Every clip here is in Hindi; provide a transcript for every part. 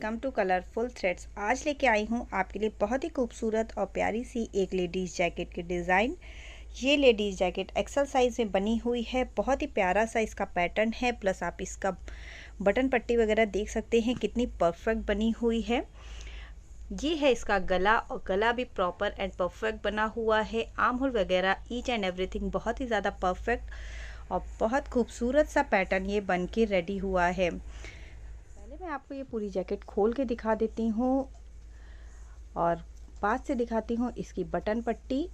Welcome to colourful threads. आज लेके आई हूँ आपके लिए बहुत ही खूबसूरत और प्यारी सी एक लेडीज़ जैकेट की डिज़ाइन। ये लेडीज़ जैकेट एक्सल साइज़ में बनी हुई है। बहुत ही प्यारा सा इसका पैटर्न है, प्लस आप इसका बटन पट्टी वगैरह देख सकते हैं कितनी परफेक्ट बनी हुई है। ये है इसका गला, और गला भी प्रॉपर एंड परफेक्ट बना हुआ है। आर्म होल वगैरह ईच एंड एवरीथिंग बहुत ही ज़्यादा परफेक्ट और बहुत खूबसूरत सा पैटर्न ये बन के रेडी हुआ है। पहले मैं आपको ये पूरी जैकेट खोल के दिखा देती हूँ और पास से दिखाती हूँ इसकी बटन पट्टी।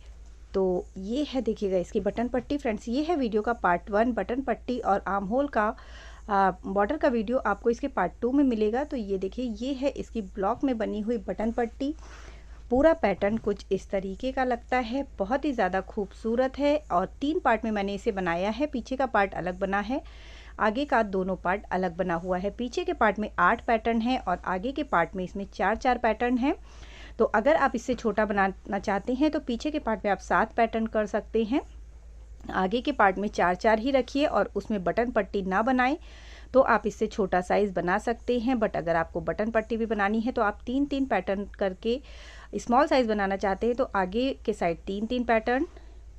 तो ये है, देखिएगा इसकी बटन पट्टी फ्रेंड्स। ये है वीडियो का पार्ट 1 बटन पट्टी, और आर्म होल का बॉर्डर का वीडियो आपको इसके पार्ट 2 में मिलेगा। तो ये देखिए, ये है इसकी ब्लॉक में बनी हुई बटन पट्टी। पूरा पैटर्न कुछ इस तरीके का लगता है, बहुत ही ज़्यादा खूबसूरत है। और 3 पार्ट में मैंने इसे बनाया है। पीछे का पार्ट अलग बना है, आगे का दोनों पार्ट अलग बना हुआ है। पीछे के पार्ट में 8 पैटर्न है और आगे के पार्ट में इसमें 4-4 पैटर्न है। तो अगर आप इससे छोटा बनाना चाहते हैं तो पीछे के पार्ट में आप 7 पैटर्न कर सकते हैं, आगे के पार्ट में 4-4 ही रखिए और उसमें बटन पट्टी ना बनाएं तो आप इससे छोटा साइज़ बना सकते हैं। बट अगर आपको बटन पट्टी भी बनानी है तो आप 3-3 पैटर्न करके स्मॉल साइज़ बनाना चाहते हैं तो आगे के साइड 3-3 पैटर्न,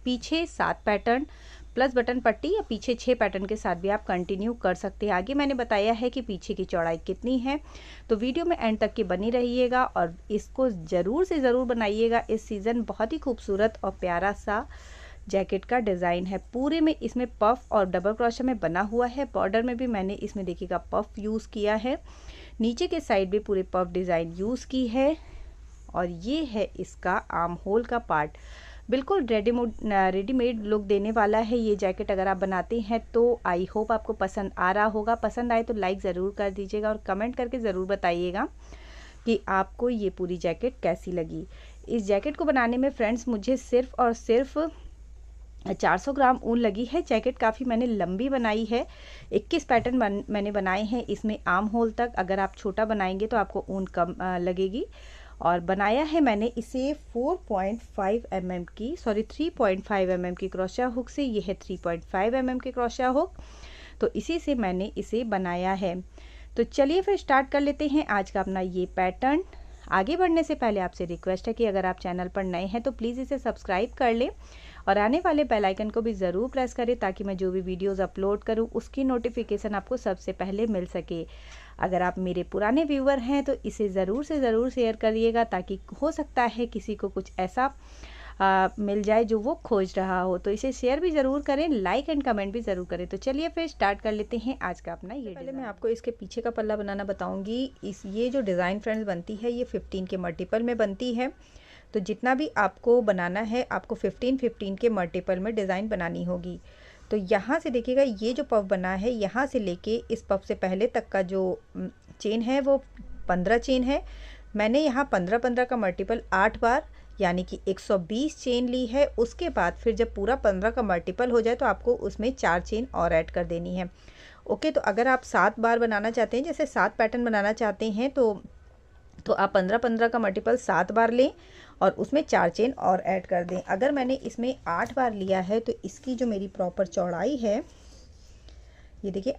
पीछे 7 पैटर्न प्लस बटन पट्टी, या पीछे 6 पैटर्न के साथ भी आप कंटिन्यू कर सकते हैं। आगे मैंने बताया है कि पीछे की चौड़ाई कितनी है, तो वीडियो में एंड तक की बनी रहिएगा और इसको ज़रूर से ज़रूर बनाइएगा। इस सीज़न बहुत ही खूबसूरत और प्यारा सा जैकेट का डिज़ाइन है। पूरे में इसमें पफ और डबल क्रोशे में बना हुआ है। बॉर्डर में भी मैंने इसमें देखिएगा पफ यूज़ किया है, नीचे के साइड भी पूरे पफ डिज़ाइन यूज़ की है। और ये है इसका आर्म होल का पार्ट। बिल्कुल रेडीमेड लुक देने वाला है ये जैकेट। अगर आप बनाते हैं तो आई होप आपको पसंद आ रहा होगा। पसंद आए तो लाइक ज़रूर कर दीजिएगा और कमेंट करके ज़रूर बताइएगा कि आपको ये पूरी जैकेट कैसी लगी। इस जैकेट को बनाने में फ्रेंड्स मुझे सिर्फ और सिर्फ 400 ग्राम ऊन लगी है। जैकेट काफ़ी मैंने लंबी बनाई है, 21 पैटर्न मैंने बनाए हैं इसमें आर्म होल तक। अगर आप छोटा बनाएंगे तो आपको ऊन कम लगेगी। और बनाया है मैंने इसे 3.5 mm की क्रोशिया हुक से। ये है 3.5 mm की क्रोशिया हुक, तो इसी से मैंने इसे बनाया है। तो चलिए फिर स्टार्ट कर लेते हैं आज का अपना ये पैटर्न। आगे बढ़ने से पहले आपसे रिक्वेस्ट है कि अगर आप चैनल पर नए हैं तो प्लीज़ इसे सब्सक्राइब कर लें और आने वाले बेल आइकन को भी ज़रूर प्रेस करें ताकि मैं जो भी वीडियोस अपलोड करूं उसकी नोटिफिकेशन आपको सबसे पहले मिल सके। अगर आप मेरे पुराने व्यूअर हैं तो इसे ज़रूर से ज़रूर शेयर करिएगा, ताकि हो सकता है किसी को कुछ ऐसा मिल जाए जो वो खोज रहा हो। तो इसे शेयर भी ज़रूर करें, लाइक एंड कमेंट भी ज़रूर करें। तो चलिए फिर स्टार्ट कर लेते हैं आज का अपना ये। पहले मैं आपको इसके पीछे का पल्ला बनाना बताऊँगी। ये जो डिज़ाइन फ्रेंड्स बनती है ये 15 के मल्टीपल में बनती है। तो जितना भी आपको बनाना है आपको 15-15 के मल्टीपल में डिज़ाइन बनानी होगी। तो यहाँ से देखिएगा, ये जो पफ बना है यहाँ से लेके इस पफ से पहले तक का जो चेन है वो 15 चेन है। मैंने यहाँ 15-15 का मल्टीपल 8 बार यानी कि 120 चेन ली है। उसके बाद फिर जब पूरा 15 का मल्टीपल हो जाए तो आपको उसमें 4 चेन और ऐड कर देनी है। ओके, तो अगर आप 7 बार बनाना चाहते हैं, जैसे 7 पैटर्न बनाना चाहते हैं तो आप 15-15 का मल्टीपल 7 बार लें और उसमें 4 चेन और ऐड कर दें। अगर मैंने इसमें 8 बार लिया है तो इसकी जो मेरी प्रॉपर चौड़ाई है ये देखिए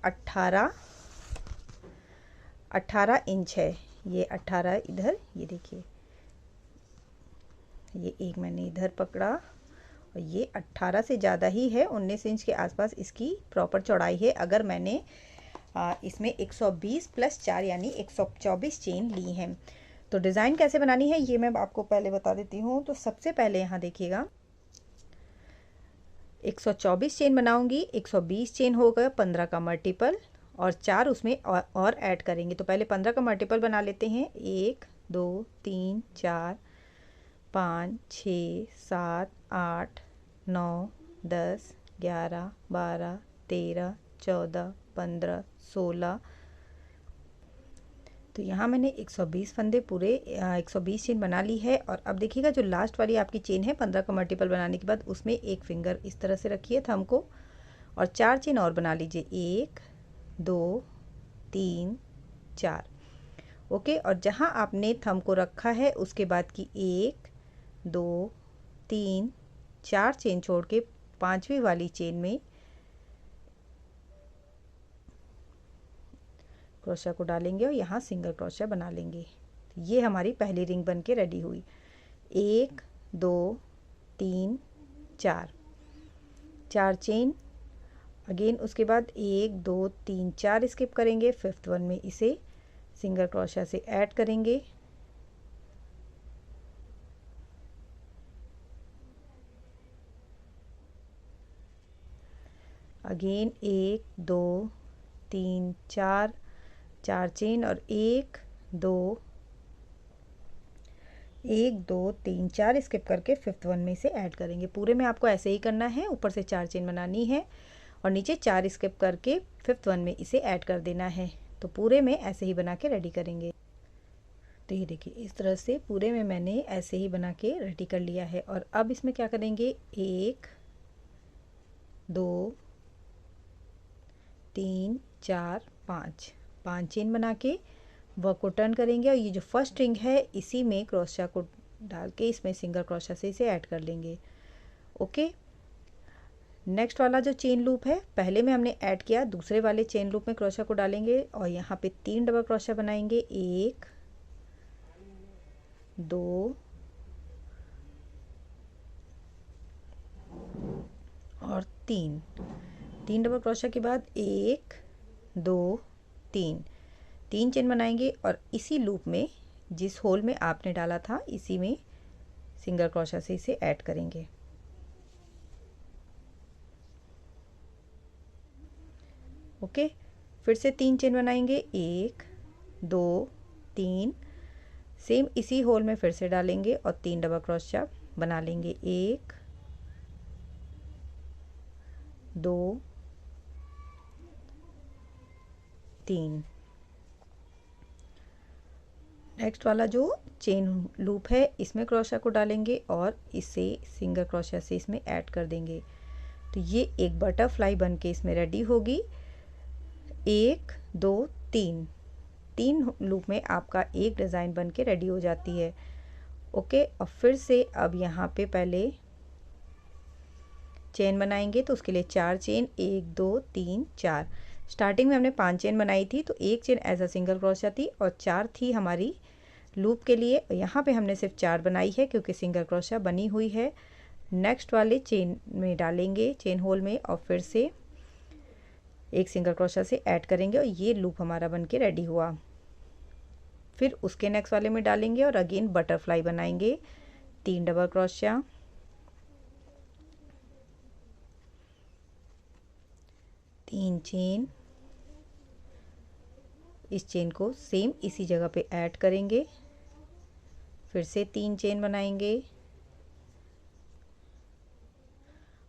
18 इंच है। ये 18 इधर, ये देखिए ये एक मैंने इधर पकड़ा और ये 18 से ज़्यादा ही है, 19 इंच के आसपास इसकी प्रॉपर चौड़ाई है। अगर मैंने इसमें 120 प्लस 4 यानी 124 चेन ली हैं। तो डिज़ाइन कैसे बनानी है ये मैं आपको पहले बता देती हूँ। तो सबसे पहले यहाँ देखिएगा 124 चेन बनाऊंगी, 120 चेन होगा 15 का मल्टीपल और 4 उसमें और ऐड करेंगे। तो पहले 15 का मल्टीपल बना लेते हैं। 1 2 3 4 5 6 7 8 9 10 11 12 13 14 15 16। तो यहाँ मैंने 120 फंदे पूरे 120 चेन बना ली है। और अब देखिएगा जो लास्ट वाली आपकी चेन है 15 का मल्टीपल बनाने के बाद उसमें एक फिंगर इस तरह से रखिए थंब को और 4 चेन और बना लीजिए। 1 2 3 4। ओके, और जहाँ आपने थंब को रखा है उसके बाद की 1 2 3 4 चेन छोड़ के 5वीं वाली चेन में क्रोशिया को डालेंगे और यहाँ सिंगल क्रोशिया बना लेंगे। ये हमारी पहली रिंग बन के रेडी हुई। 1 2 3 4 4 चेन। अगेन उसके बाद 1 2 3 4 स्किप करेंगे, फिफ्थ वन में इसे सिंगल क्रोशिया से ऐड करेंगे। अगेन 1 2 3 4 4 चेन और 1 2 3 4 स्किप करके फिफ्थ वन में इसे ऐड करेंगे। पूरे में आपको ऐसे ही करना है, ऊपर से 4 चेन बनानी है और नीचे 4 स्किप करके फिफ्थ वन में इसे ऐड कर देना है। तो पूरे में ऐसे ही बना के रेडी करेंगे। तो ये देखिए इस तरह से पूरे में मैंने ऐसे ही बना के रेडी कर लिया है। और अब इसमें क्या करेंगे, 1 2 3 4 5 चेन बना के वर्क को टर्न करेंगे और ये जो फर्स्ट रिंग है इसी में क्रोशिया को डाल के इसमें सिंगल क्रोशिया से इसे ऐड कर लेंगे। ओके, नेक्स्ट वाला जो चेन लूप है पहले में हमने ऐड किया, दूसरे वाले चेन लूप में क्रोशिया को डालेंगे और यहाँ पे 3 डबल क्रोशिया बनाएंगे। 1 2 और 3 डबल क्रोशिया के बाद 1 2 3 चेन बनाएंगे और इसी लूप में जिस होल में आपने डाला था इसी में सिंगल क्रोशिया से इसे ऐड करेंगे। ओके, फिर से 3 चेन बनाएंगे, 1 2 3 सेम इसी होल में फिर से डालेंगे और 3 डबल क्रोशिया बना लेंगे। 1 2 3। नेक्स्ट वाला जो चेन लूप है इसमें क्रोशिया को डालेंगे और इसे सिंगल क्रोशिया से इसमें ऐड कर देंगे। तो ये एक बटरफ्लाई बन के इसमें रेडी होगी। 1 2 3 लूप में आपका एक डिज़ाइन बन के रेडी हो जाती है। ओके, और फिर से अब यहाँ पे पहले चेन बनाएंगे तो उसके लिए 4 चेन, 1 2 3 4। स्टार्टिंग में हमने 5 चेन बनाई थी तो एक chain as a single crochet थी और 4 थी हमारी लूप के लिए। यहाँ पे हमने सिर्फ 4 बनाई है क्योंकि सिंगल क्रोशिया बनी हुई है। नेक्स्ट वाले चेन में डालेंगे, चेन होल में, और फिर से एक सिंगल क्रोशिया से ऐड करेंगे और ये लूप हमारा बन के रेडी हुआ। फिर उसके नेक्स्ट वाले में डालेंगे और अगेन बटरफ्लाई बनाएंगे। 3 डबल क्रोशिया, 3 चेन, इस चेन को सेम इसी जगह पे ऐड करेंगे। फिर से 3 चेन बनाएंगे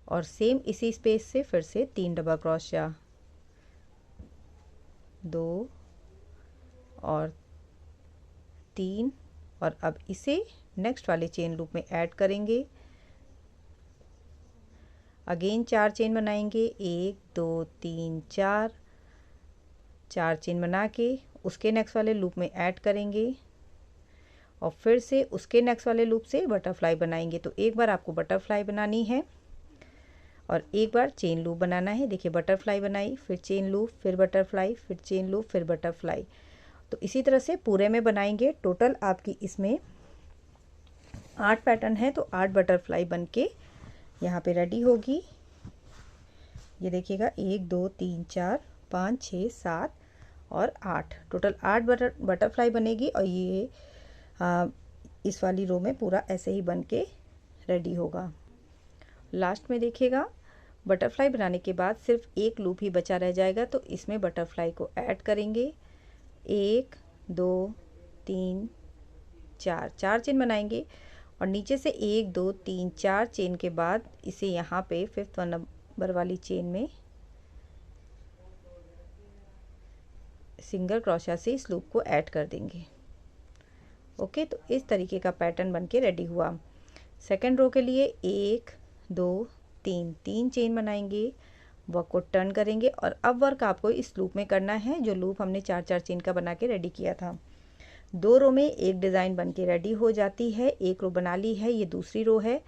और सेम इसी स्पेस से फिर से 3 डबल क्रोशिया, 2 और 3, और अब इसे नेक्स्ट वाले चेन लूप में ऐड करेंगे। अगेन 4 चेन बनाएंगे, 1 2 3 4 चेन बना के उसके नेक्स्ट वाले लूप में ऐड करेंगे और फिर से उसके नेक्स्ट वाले लूप से बटरफ्लाई बनाएंगे। तो एक बार आपको बटरफ्लाई बनानी है और एक बार चेन लूप बनाना है। देखिए बटरफ्लाई बनाई, फिर चेन लूप, फिर बटरफ्लाई, फिर चेन लूप, फिर बटरफ्लाई। तो इसी तरह से पूरे में बनाएंगे। टोटल आपकी इसमें 8 पैटर्न है तो 8 बटरफ्लाई बन के यहाँ पे रेडी होगी। ये देखिएगा 1 2 3 4 5 6 7 और 8, टोटल 8 बटरफ्लाई बनेगी और ये इस वाली रो में पूरा ऐसे ही बन के रेडी होगा। लास्ट में देखिएगा बटरफ्लाई बनाने के बाद सिर्फ एक लूप ही बचा रह जाएगा तो इसमें बटरफ्लाई को ऐड करेंगे। 1 2 3 4 चेन बनाएंगे और नीचे से 1 2 3 4 चेन के बाद इसे यहाँ पे 5th नंबर वाली चेन में सिंगल क्रोशिया से इस लूप को ऐड कर देंगे। ओके, तो इस तरीके का पैटर्न बन के रेडी हुआ। सेकेंड रो के लिए 1 2 3 चेन बनाएंगे, वर्क को टर्न करेंगे और अब वर्क आपको इस लूप में करना है जो लूप हमने 4 चेन का बना के रेडी किया था। 2 रो में एक डिज़ाइन बन के रेडी हो जाती है। एक रो बना ली है, ये दूसरी रो है।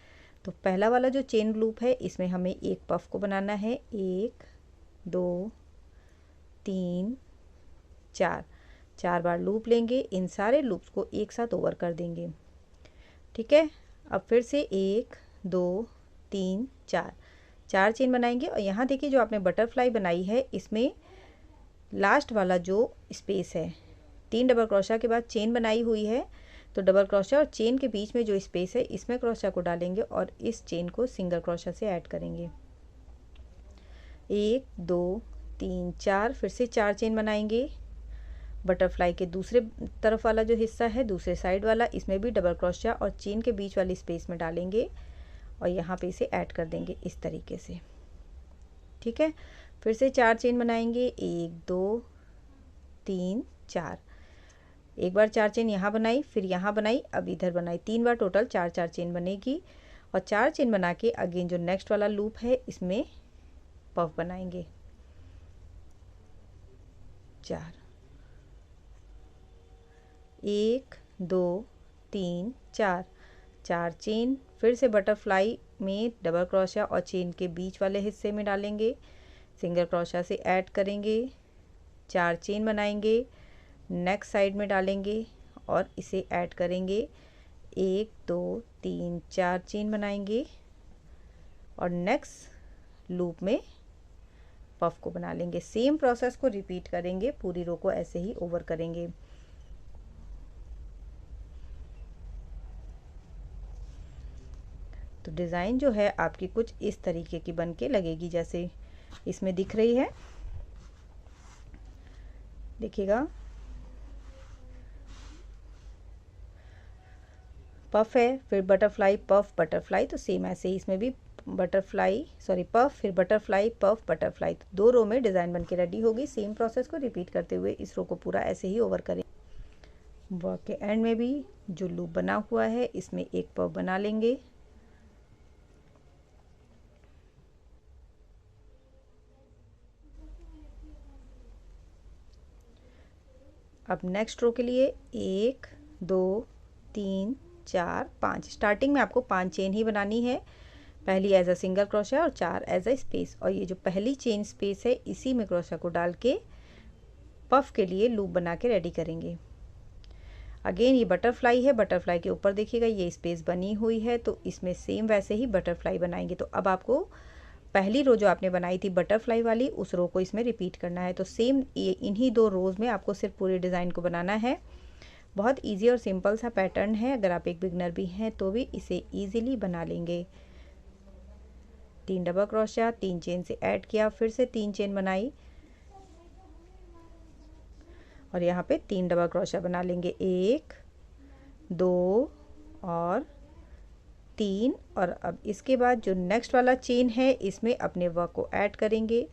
तो पहला वाला जो चेन लूप है इसमें हमें एक पफ को बनाना है। 1 2 3 चार बार लूप लेंगे, इन सारे लूप्स को एक साथ ओवर कर देंगे। ठीक है, अब फिर से 1 2 3 4 चेन बनाएंगे और यहाँ देखिए जो आपने बटरफ्लाई बनाई है इसमें लास्ट वाला जो स्पेस है, 3 डबल क्रोशिया के बाद चेन बनाई हुई है, तो डबल क्रोशिया और चेन के बीच में जो स्पेस है इसमें क्रोशिया को डालेंगे और इस चेन को सिंगल क्रोशिया से ऐड करेंगे। 1 2 3 4, फिर से 4 चेन बनाएंगे। बटरफ्लाई के दूसरे तरफ वाला जो हिस्सा है, दूसरे साइड वाला, इसमें भी डबल क्रोशिया और चेन के बीच वाली स्पेस में डालेंगे और यहाँ पे इसे ऐड कर देंगे इस तरीके से। ठीक है, फिर से 4 चेन बनाएंगे। 1 2 3 4, एक बार 4 चेन यहाँ बनाई, फिर यहाँ बनाई, अब इधर बनाई, 3 बार टोटल 4 चेन बनेगी और 4 चेन बना के अगेन जो नेक्स्ट वाला लूप है इसमें पफ बनाएंगे। 4 1 2 3 4 चेन, फिर से बटरफ्लाई में डबल क्रोशिया और चेन के बीच वाले हिस्से में डालेंगे, सिंगल क्रोशिया से ऐड करेंगे, 4 चेन बनाएंगे, नेक्स्ट साइड में डालेंगे और इसे ऐड करेंगे। 1 2 3 4 चेन बनाएंगे और नेक्स्ट लूप में पफ को बना लेंगे। सेम प्रोसेस को रिपीट करेंगे, पूरी रो को ऐसे ही ओवर करेंगे। तो डिज़ाइन जो है आपकी कुछ इस तरीके की बन के लगेगी जैसे इसमें दिख रही है। देखिएगा पफ है, फिर बटरफ्लाई पफ बटरफ्लाई, तो सेम ऐसे ही इसमें भी बटरफ्लाई पफ, फिर बटरफ्लाई पफ बटरफ्लाई, तो 2 रो में डिज़ाइन बन के रेडी होगी। सेम प्रोसेस को रिपीट करते हुए इस रो को पूरा ऐसे ही ओवर करें। वर्क के एंड में भी जो लूप बना हुआ है इसमें एक पफ बना लेंगे। अब नेक्स्ट रो के लिए 1 2 3 4 5, स्टार्टिंग में आपको 5 चेन ही बनानी है, पहली एज अ सिंगल क्रोशिया और 4 एज अ स्पेस, और ये जो पहली चेन स्पेस है इसी में क्रोशिया को डाल के पफ के लिए लूप बना के रेडी करेंगे। अगेन ये बटरफ्लाई है, बटरफ्लाई के ऊपर देखिएगा ये स्पेस बनी हुई है, तो इसमें सेम वैसे ही बटरफ्लाई बनाएंगे। तो अब आपको पहली रो जो आपने बनाई थी बटरफ्लाई वाली उस रो को इसमें रिपीट करना है। तो सेम इन्हीं 2 रोज़ में आपको सिर्फ पूरे डिज़ाइन को बनाना है। बहुत इजी और सिंपल सा पैटर्न है, अगर आप एक बिगनर भी हैं तो भी इसे इजीली बना लेंगे। 3 डबल क्रोशिया, 3 चेन से ऐड किया, फिर से 3 चेन बनाई और यहाँ पे 3 डबल क्रोशिया बना लेंगे। 1 2 और 3, और अब इसके बाद जो नेक्स्ट वाला चेन है इसमें अपने वर्क को ऐड करेंगे।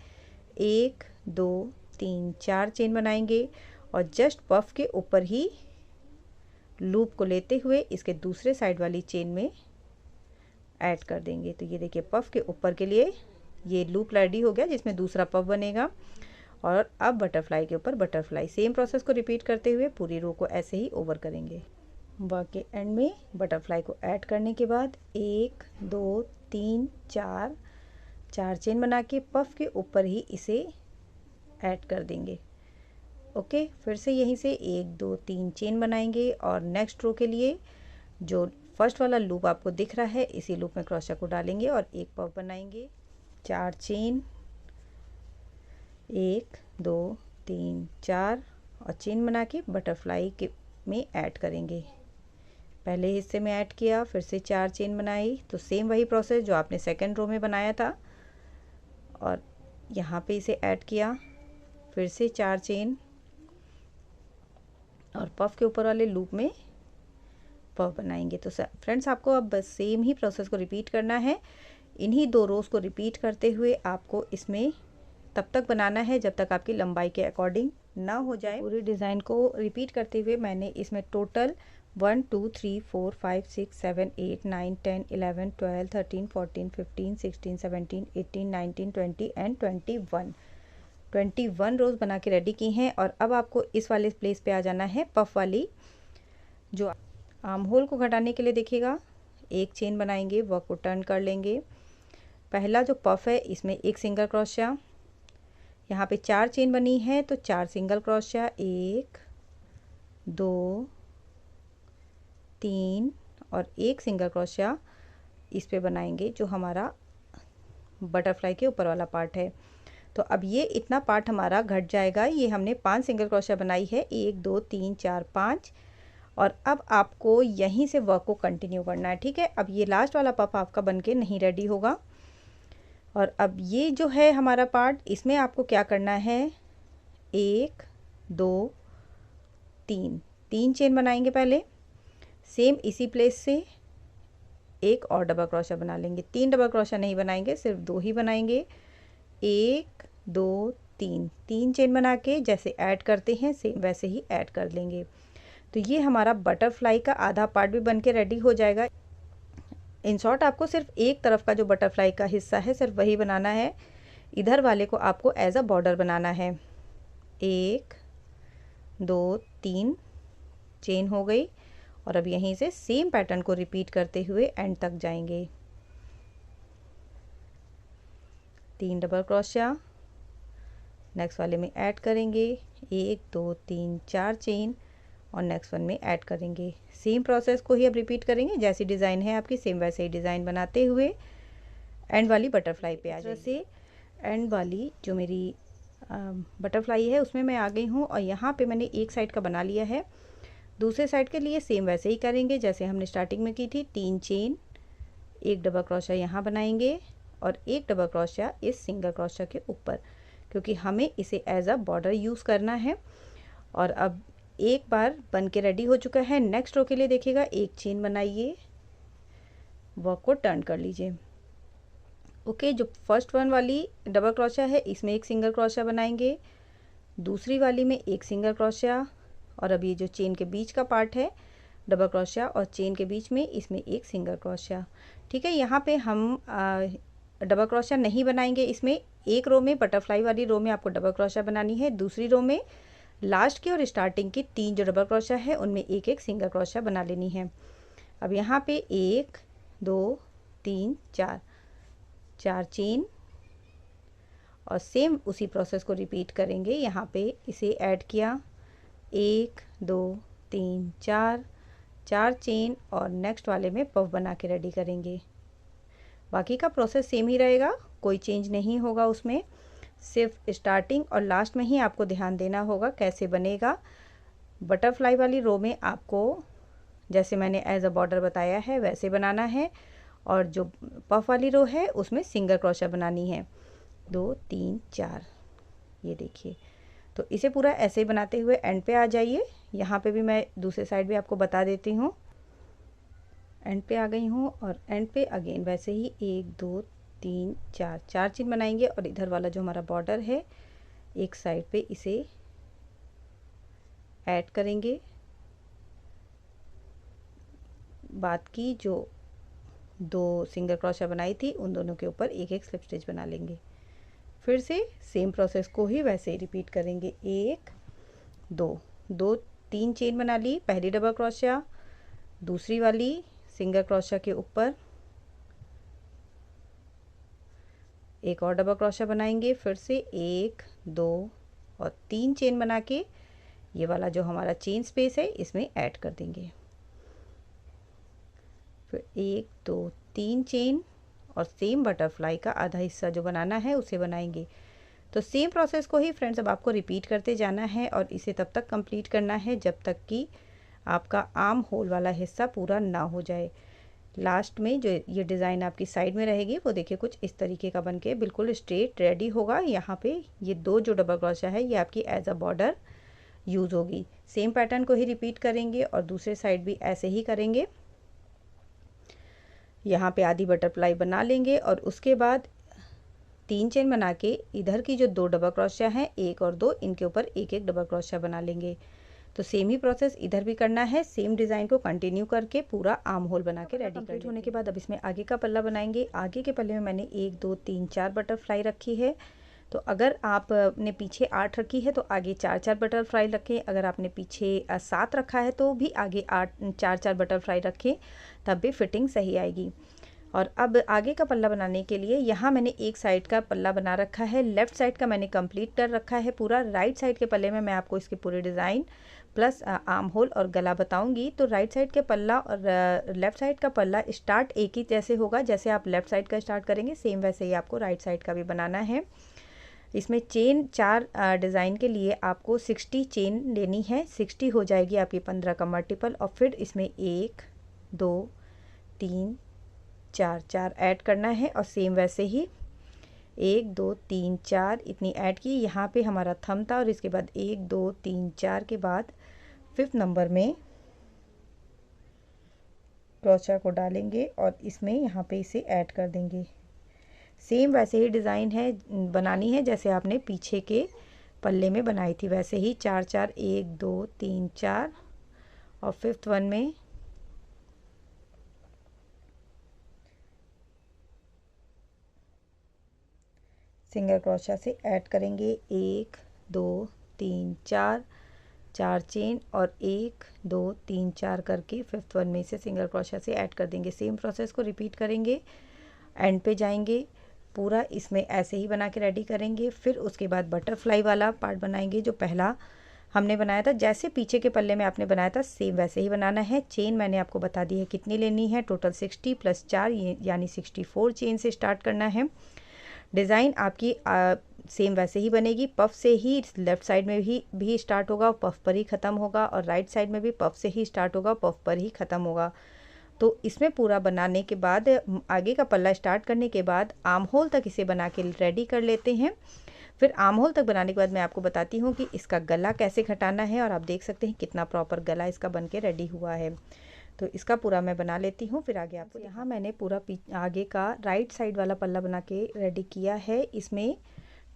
1 2 3 4 चेन बनाएंगे और जस्ट पफ के ऊपर ही लूप को लेते हुए इसके दूसरे साइड वाली चेन में ऐड कर देंगे। तो ये देखिए पफ के ऊपर के लिए ये लूप रेडी हो गया जिसमें दूसरा पफ बनेगा। और अब बटरफ्लाई के ऊपर बटरफ्लाई, सेम प्रोसेस को रिपीट करते हुए पूरी रो को ऐसे ही ओवर करेंगे। वर्क के एंड में बटरफ्लाई को ऐड करने के बाद 1 2 3 4 चेन बना के पफ के ऊपर ही इसे ऐड कर देंगे। ओके, फिर से यहीं से 1 2 3 चेन बनाएंगे और नेक्स्ट रो के लिए जो फर्स्ट वाला लूप आपको दिख रहा है इसी लूप में क्रोशिया को डालेंगे और एक पफ बनाएंगे। 4 चेन, 1 2 3 4 और चेन बना के बटरफ्लाई के में ऐड करेंगे। पहले हिस्से में ऐड किया, फिर से 4 चेन बनाई, तो सेम वही प्रोसेस जो आपने सेकंड रो में बनाया था और यहाँ पे इसे ऐड किया, फिर से 4 चेन और पफ के ऊपर वाले लूप में पफ बनाएंगे। तो फ्रेंड्स आपको अब बस सेम ही प्रोसेस को रिपीट करना है। इन्हीं 2 रोज़ को रिपीट करते हुए आपको इसमें तब तक बनाना है जब तक आपकी लंबाई के अकॉर्डिंग ना हो जाए। पूरी डिज़ाइन को रिपीट करते हुए मैंने इसमें टोटल 1 2 3 4 5 6 7 8 9 10 11 12 13 14 15 16 17 18 19 20 एंड 21 रोज़ बना के रेडी की हैं। और अब आपको इस वाले प्लेस पे आ जाना है पफ वाली, जो आर्म होल को घटाने के लिए देखिएगा 1 चेन बनाएंगे, वर्क को टर्न कर लेंगे। पहला जो पफ है इसमें एक सिंगल क्रोशिया, यहाँ पे 4 चेन बनी है तो 4 सिंगल क्रोशिया, 1 2 3 और 1 सिंगल क्रोशिया इस पे बनाएंगे जो हमारा बटरफ्लाई के ऊपर वाला पार्ट है। तो अब ये इतना पार्ट हमारा घट जाएगा। ये हमने 5 सिंगल क्रोशिया बनाई है, 1 2 3 4 5। और अब आपको यहीं से वर्क को कंटिन्यू करना है, ठीक है। अब ये लास्ट वाला पफ आपका बनके नहीं रेडी होगा। और अब ये जो है हमारा पार्ट, इसमें आपको क्या करना है, 1 2 3 चेन बनाएंगे पहले, सेम इसी प्लेस से एक और डबल क्रोशिया बना लेंगे। 3 डबल क्रोशिया नहीं बनाएंगे, सिर्फ 2 ही बनाएंगे। 1 2 3 चेन बना के जैसे ऐड करते हैं सेम वैसे ही ऐड कर लेंगे। तो ये हमारा बटरफ्लाई का आधा पार्ट भी बन के रेडी हो जाएगा। इन शॉर्ट आपको सिर्फ एक तरफ का जो बटरफ्लाई का हिस्सा है सिर्फ वही बनाना है, इधर वाले को आपको एज अ बॉर्डर बनाना है। 1 2 3 चेन हो गई और अब यहीं से सेम पैटर्न को रिपीट करते हुए एंड तक जाएंगे। 3 डबल क्रोशिया नेक्स्ट वाले में ऐड करेंगे, 1 2 3 4 चेन और नेक्स्ट वन में ऐड करेंगे। सेम प्रोसेस को ही अब रिपीट करेंगे, जैसी डिज़ाइन है आपकी सेम वैसे ही डिज़ाइन बनाते हुए एंड वाली बटरफ्लाई पे आ जाए। से एंड वाली जो मेरी बटरफ्लाई है उसमें मैं आ गई हूँ और यहाँ पे मैंने एक साइड का बना लिया है। दूसरे साइड के लिए सेम वैसे ही करेंगे जैसे हमने स्टार्टिंग में की थी। 3 चेन, 1 डबल क्रोशिया यहाँ बनाएंगे और 1 डबल क्रोशिया इस सिंगल क्रोशिया के ऊपर, क्योंकि हमें इसे एज अ बॉर्डर यूज़ करना है। और अब एक बार बन के रेडी हो चुका है। नेक्स्ट रो के लिए देखिएगा, 1 चेन बनाइए, वर्क को टर्न कर लीजिए। ओके, जो फर्स्ट वन वाली डबल क्रोशिया है इसमें 1 सिंगल क्रोशिया बनाएंगे, दूसरी वाली में 1 सिंगल क्रोशिया और अब ये जो चेन के बीच का पार्ट है डबल क्रोशिया और चेन के बीच में इसमें 1 सिंगल क्रोशिया। ठीक है, यहाँ पे हम डबल क्रोशिया नहीं बनाएंगे। इसमें एक रो में, बटरफ्लाई वाली रो में आपको डबल क्रोशिया बनानी है, दूसरी रो में लास्ट की और स्टार्टिंग की 3 जो डबल क्रोशिया है उनमें 1 सिंगल क्रोशिया बना लेनी है। अब यहाँ पे 1 2 3 4 चेन और सेम उसी प्रोसेस को रिपीट करेंगे। यहाँ पे इसे ऐड किया, 1 2 3 4 चेन और नेक्स्ट वाले में पफ बना के रेडी करेंगे। बाकी का प्रोसेस सेम ही रहेगा, कोई चेंज नहीं होगा उसमें, सिर्फ स्टार्टिंग और लास्ट में ही आपको ध्यान देना होगा कैसे बनेगा। बटरफ्लाई वाली रो में आपको जैसे मैंने एज अ बॉर्डर बताया है वैसे बनाना है और जो पफ वाली रो है उसमें सिंगल क्रोशिया बनानी है। 2 3 4 ये देखिए। तो इसे पूरा ऐसे ही बनाते हुए एंड पे आ जाइए। यहाँ पे भी मैं दूसरे साइड भी आपको बता देती हूँ। एंड पे आ गई हूँ और एंड पे अगेन वैसे ही 1 2 3 4 चेन बनाएंगे और इधर वाला जो हमारा बॉर्डर है एक साइड पे इसे ऐड करेंगे। बाद की जो 2 सिंगल क्रोशिया बनाई थी उन दोनों के ऊपर 1 स्लिप स्टिच बना लेंगे। फिर से सेम प्रोसेस को ही वैसे ही रिपीट करेंगे। 1 2 3 चेन बना ली, पहली डबल क्रोशिया, दूसरी वाली सिंगल क्रोशिया के ऊपर 1 और डबल क्रोशिया बनाएंगे। फिर से 1 2 और 3 चेन बना के ये वाला जो हमारा चेन स्पेस है इसमें ऐड कर देंगे। फिर 1 2 3 चेन और सेम बटरफ्लाई का आधा हिस्सा जो बनाना है उसे बनाएंगे। तो सेम प्रोसेस को ही फ्रेंड्स अब आपको रिपीट करते जाना है और इसे तब तक कंप्लीट करना है जब तक कि आपका आर्म होल वाला हिस्सा पूरा ना हो जाए। लास्ट में जो ये डिज़ाइन आपकी साइड में रहेगी वो देखिए कुछ इस तरीके का बनके बिल्कुल स्ट्रेट रेडी होगा। यहाँ पे ये 2 जो डबल क्रोशिया है ये आपकी एज अ बॉर्डर यूज़ होगी। सेम पैटर्न को ही रिपीट करेंगे और दूसरे साइड भी ऐसे ही करेंगे। यहाँ पे आधी बटरफ्लाई बना लेंगे और उसके बाद 3 चेन बना के इधर की जो 2 डबल क्रोशिया हैं 1 और 2 इनके ऊपर 1 डबल क्रोशिया बना लेंगे। तो सेम ही प्रोसेस इधर भी करना है। सेम डिज़ाइन को कंटिन्यू करके पूरा आर्म होल बना के रेडी कंप्लीट होने के बाद अब इसमें आगे का पल्ला बनाएंगे। आगे के पल्ले में मैंने 1 2 3 4 बटरफ्लाई रखी है। तो अगर आपने पीछे 8 रखी है तो आगे 4 बटरफ्लाई रखें। अगर आपने पीछे 7 रखा है तो भी आगे 4 बटरफ्लाई रखें, तब भी फिटिंग सही आएगी। और अब आगे का पल्ला बनाने के लिए यहाँ मैंने एक साइड का पल्ला बना रखा है, लेफ़्ट साइड का मैंने कंप्लीट कर रखा है पूरा। राइट साइड के पल्ले में मैं आपको इसके पूरे डिज़ाइन प्लस आर्म होल और गला बताऊंगी। तो राइट साइड के पल्ला और लेफ़्ट साइड का पल्ला स्टार्ट एक ही जैसे होगा, जैसे आप लेफ़्ट साइड का स्टार्ट करेंगे सेम वैसे ही आपको राइट साइड का भी बनाना है। इसमें चेन 4 डिज़ाइन के लिए आपको 60 चेन लेनी है, 60 हो जाएगी आपकी 15 का मल्टीपल। और फिर इसमें 1 2 3 4 ऐड करना है और सेम वैसे ही 1 2 3 4 इतनी ऐड की। यहाँ पे हमारा थंब था और इसके बाद 1 2 3 4 के बाद 5th नंबर में क्रोशा को डालेंगे और इसमें यहाँ पे इसे ऐड कर देंगे। सेम वैसे ही डिज़ाइन है बनानी है जैसे आपने पीछे के पल्ले में बनाई थी, वैसे ही 4 4 1 2 3 4 और 5th वन में सिंगल क्रोशा से ऐड करेंगे। 1 2 3 4 4 चेन और 1 2 3 4 करके 5th वन में से सिंगल क्रोशा से ऐड कर देंगे। सेम प्रोसेस को रिपीट करेंगे, एंड पे जाएंगे, पूरा इसमें ऐसे ही बना के रेडी करेंगे। फिर उसके बाद बटरफ्लाई वाला पार्ट बनाएंगे जो पहला हमने बनाया था, जैसे पीछे के पल्ले में आपने बनाया था सेम वैसे ही बनाना है। चेन मैंने आपको बता दी है कितनी लेनी है, टोटल 60 + 4 यानी 64 चेन से स्टार्ट करना है। डिज़ाइन आपकी सेम वैसे ही बनेगी, पफ से ही लेफ़्ट साइड में भी स्टार्ट होगा और पफ पर ही ख़त्म होगा, और राइट साइड में भी पफ से ही स्टार्ट होगा पफ पर ही ख़त्म होगा। तो इसमें पूरा बनाने के बाद आगे का पल्ला स्टार्ट करने के बाद आर्म होल तक इसे बना के रेडी कर लेते हैं। फिर आर्म होल तक बनाने के बाद मैं आपको बताती हूँ कि इसका गला कैसे घटाना है, और आप देख सकते हैं कितना प्रॉपर गला इसका बन के रेडी हुआ है। तो इसका पूरा मैं बना लेती हूँ, फिर आगे आपको। यहाँ मैंने पूरा आगे का राइट साइड वाला पल्ला बना के रेडी किया है। इसमें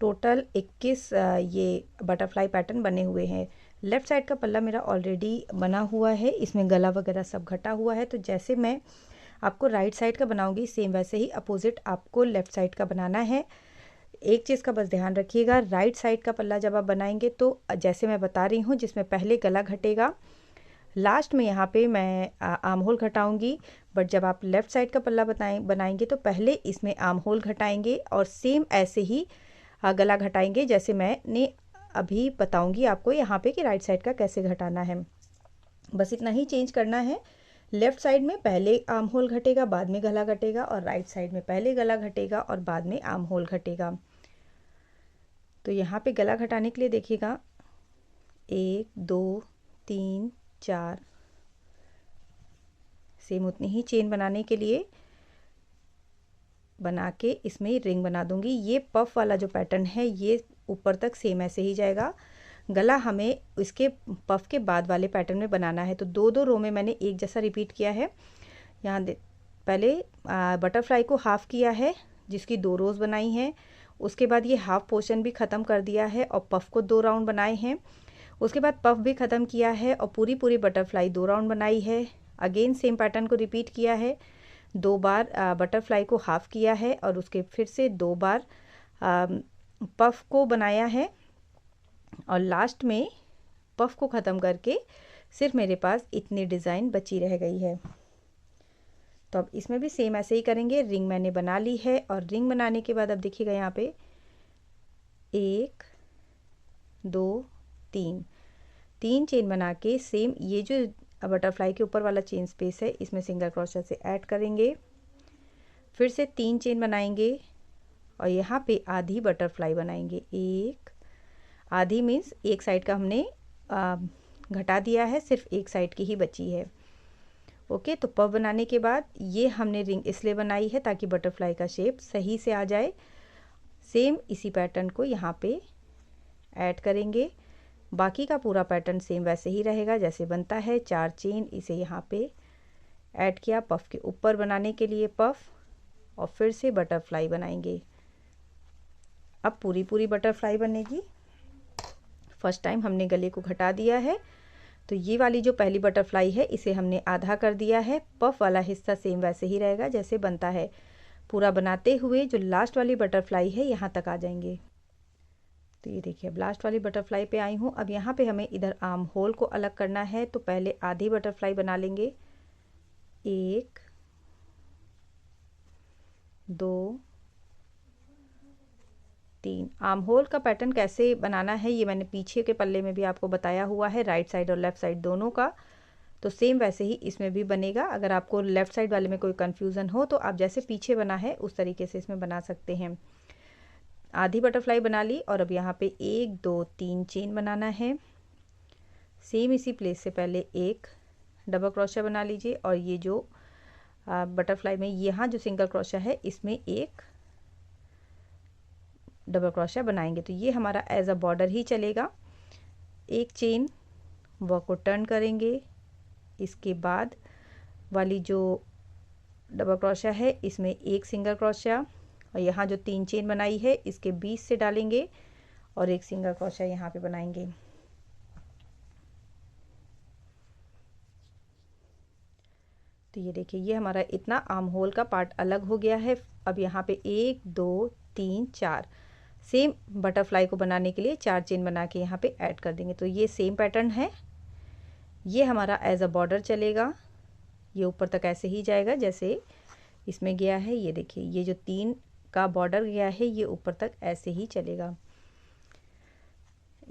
टोटल 21 ये बटरफ्लाई पैटर्न बने हुए हैं। लेफ़्ट साइड का पल्ला मेरा ऑलरेडी बना हुआ है, इसमें गला वगैरह सब घटा हुआ है। तो जैसे मैं आपको राइट साइड का बनाऊंगी सेम वैसे ही अपोजिट आपको लेफ़्ट साइड का बनाना है। एक चीज़ का बस ध्यान रखिएगा, राइट साइड का पल्ला जब आप बनाएंगे तो जैसे मैं बता रही हूँ, जिसमें पहले गला घटेगा, लास्ट में यहाँ पे मैं आर्म होल घटाऊँगी। बट जब आप लेफ़्ट साइड का पल्ला बनाएंगे तो पहले इसमें आर्म होल घटाएंगे और सेम ऐसे ही गला घटाएंगे जैसे मैंने अभी बताऊंगी आपको यहाँ पे कि राइट साइड का कैसे घटाना है। बस इतना ही चेंज करना है। लेफ़्ट साइड में पहले आर्म होल घटेगा, बाद में गला घटेगा, और राइट साइड में पहले गला घटेगा और बाद में आर्म होल घटेगा। तो यहाँ पे गला घटाने के लिए देखिएगा 1 2 3 4 सेम उतनी ही चेन बनाने के लिए बना के इसमें रिंग बना दूंगी। ये पफ वाला जो पैटर्न है ये ऊपर तक सेम ऐसे ही जाएगा। गला हमें इसके पफ के बाद वाले पैटर्न में बनाना है। तो 2 रो में मैंने एक जैसा रिपीट किया है। यहाँ पहले बटरफ्लाई को हाफ किया है, जिसकी 2 रोज़ बनाई हैं। उसके बाद ये हाफ पोर्शन भी ख़त्म कर दिया है और पफ को 2 राउंड बनाए हैं। उसके बाद पफ भी ख़त्म किया है और पूरी बटरफ्लाई 2 राउंड बनाई है। अगेन सेम पैटर्न को रिपीट किया है, 2 बार बटरफ्लाई को हाफ किया है और उसके फिर से 2 बार पफ को बनाया है, और लास्ट में पफ को ख़त्म करके सिर्फ मेरे पास इतनी डिज़ाइन बची रह गई है। तो अब इसमें भी सेम ऐसे ही करेंगे। रिंग मैंने बना ली है, और रिंग बनाने के बाद अब देखिएगा यहाँ पे 1 2 3 चेन बना के सेम ये जो बटरफ्लाई के ऊपर वाला चेन स्पेस है इसमें सिंगल क्रोशा से ऐड करेंगे। फिर से 3 चेन बनाएंगे और यहाँ पे आधी बटरफ्लाई बनाएंगे। एक आधी मीन्स एक साइड का हमने घटा दिया है, सिर्फ एक साइड की ही बची है। ओके, तो पफ बनाने के बाद ये हमने रिंग इसलिए बनाई है ताकि बटरफ्लाई का शेप सही से आ जाए। सेम इसी पैटर्न को यहाँ पे ऐड करेंगे। बाकी का पूरा पैटर्न सेम वैसे ही रहेगा जैसे बनता है। 4 चेन इसे यहाँ पे ऐड किया पफ के ऊपर बनाने के लिए पफ, और फिर से बटरफ्लाई बनाएंगे। अब पूरी बटरफ्लाई बनेगी। फर्स्ट टाइम हमने गले को घटा दिया है, तो ये वाली जो पहली बटरफ्लाई है इसे हमने आधा कर दिया है। पफ वाला हिस्सा सेम वैसे ही रहेगा जैसे बनता है। पूरा बनाते हुए जो लास्ट वाली बटरफ्लाई है यहाँ तक आ जाएंगे। तो ये देखिए अब लास्ट वाली बटरफ्लाई पे आई हूँ। अब यहाँ पे हमें इधर आर्म होल को अलग करना है, तो पहले आधी बटरफ्लाई बना लेंगे। 1 2 3। आर्म होल का पैटर्न कैसे बनाना है ये मैंने पीछे के पल्ले में भी आपको बताया हुआ है, राइट साइड और लेफ़्ट साइड दोनों का। तो सेम वैसे ही इसमें भी बनेगा। अगर आपको लेफ़्ट साइड वाले में कोई कन्फ्यूज़न हो तो आप जैसे पीछे बना है उस तरीके से इसमें बना सकते हैं। आधी बटरफ्लाई बना ली और अब यहाँ पे 1 2 3 चेन बनाना है। सेम इसी प्लेस से पहले एक डबल क्रोशा बना लीजिए और ये जो बटरफ्लाई में यहाँ जो सिंगल क्रोशा है इसमें एक डबल क्रोशा बनाएंगे। तो ये हमारा एज अ बॉर्डर ही चलेगा। एक चेन वर्क को टर्न करेंगे, इसके बाद वाली जो डबल क्रोशा है इसमें एक सिंगल क्रोशा और यहाँ जो 3 चेन बनाई है इसके बीच से डालेंगे और एक सिंगल क्रोशा यहाँ पे बनाएंगे। तो ये देखिए ये हमारा इतना आर्म होल का पार्ट अलग हो गया है। अब यहाँ पे 1 2 3 4 सेम बटरफ्लाई को बनाने के लिए 4 चेन बना के यहाँ पे ऐड कर देंगे। तो ये सेम पैटर्न है, ये हमारा एज अ बॉर्डर चलेगा। ये ऊपर तक ऐसे ही जाएगा जैसे इसमें गया है। ये देखिए ये जो 3 का बॉर्डर गया है ये ऊपर तक ऐसे ही चलेगा।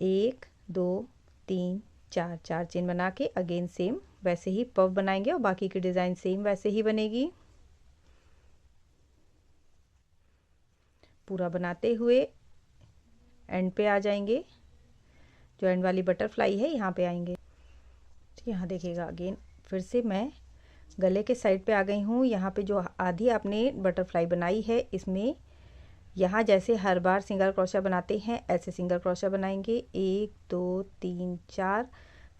1 2 3 4 4 चेन बना के अगेन सेम वैसे ही पफ बनाएंगे और बाकी की डिज़ाइन सेम वैसे ही बनेगी। पूरा बनाते हुए एंड पे आ जाएंगे, जो एंड वाली बटरफ्लाई है यहाँ पे आएंगे। तो यहाँ देखिएगा अगेन फिर से मैं गले के साइड पे आ गई हूँ। यहाँ पे जो आधी आपने बटरफ्लाई बनाई है इसमें यहाँ जैसे हर बार सिंगल क्रोशा बनाते हैं ऐसे सिंगल क्रोशा बनाएंगे। 1 2 3 4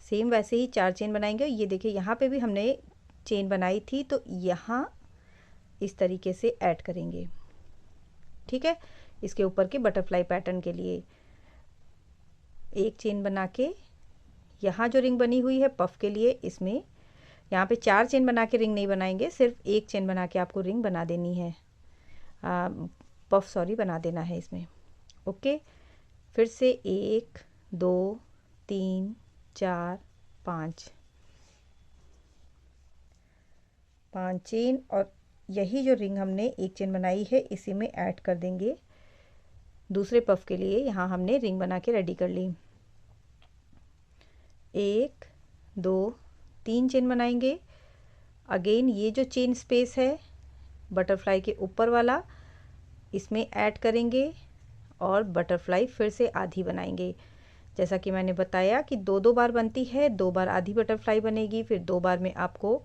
सेम वैसे ही 4 चेन बनाएंगे। ये देखिए यहाँ पे भी हमने चेन बनाई थी तो यहाँ इस तरीके से ऐड करेंगे, ठीक है। इसके ऊपर के बटरफ्लाई पैटर्न के लिए एक चेन बना के यहाँ जो रिंग बनी हुई है पफ के लिए इसमें यहाँ पे 4 चेन बना के रिंग नहीं बनाएंगे, सिर्फ एक चेन बना के आपको रिंग बना देनी है, पफ सॉरी बना देना है इसमें। ओके, फिर से 1 2 3 4 5 चेन और यही जो रिंग हमने एक चेन बनाई है इसी में ऐड कर देंगे। दूसरे पफ के लिए यहाँ हमने रिंग बना के रेडी कर ली। 1 2 3 चेन बनाएंगे। अगेन ये जो चेन स्पेस है बटरफ्लाई के ऊपर वाला इसमें ऐड करेंगे और बटरफ्लाई फिर से आधी बनाएंगे। जैसा कि मैंने बताया कि 2 बार बनती है, 2 बार आधी बटरफ्लाई बनेगी, फिर 2 बार में आपको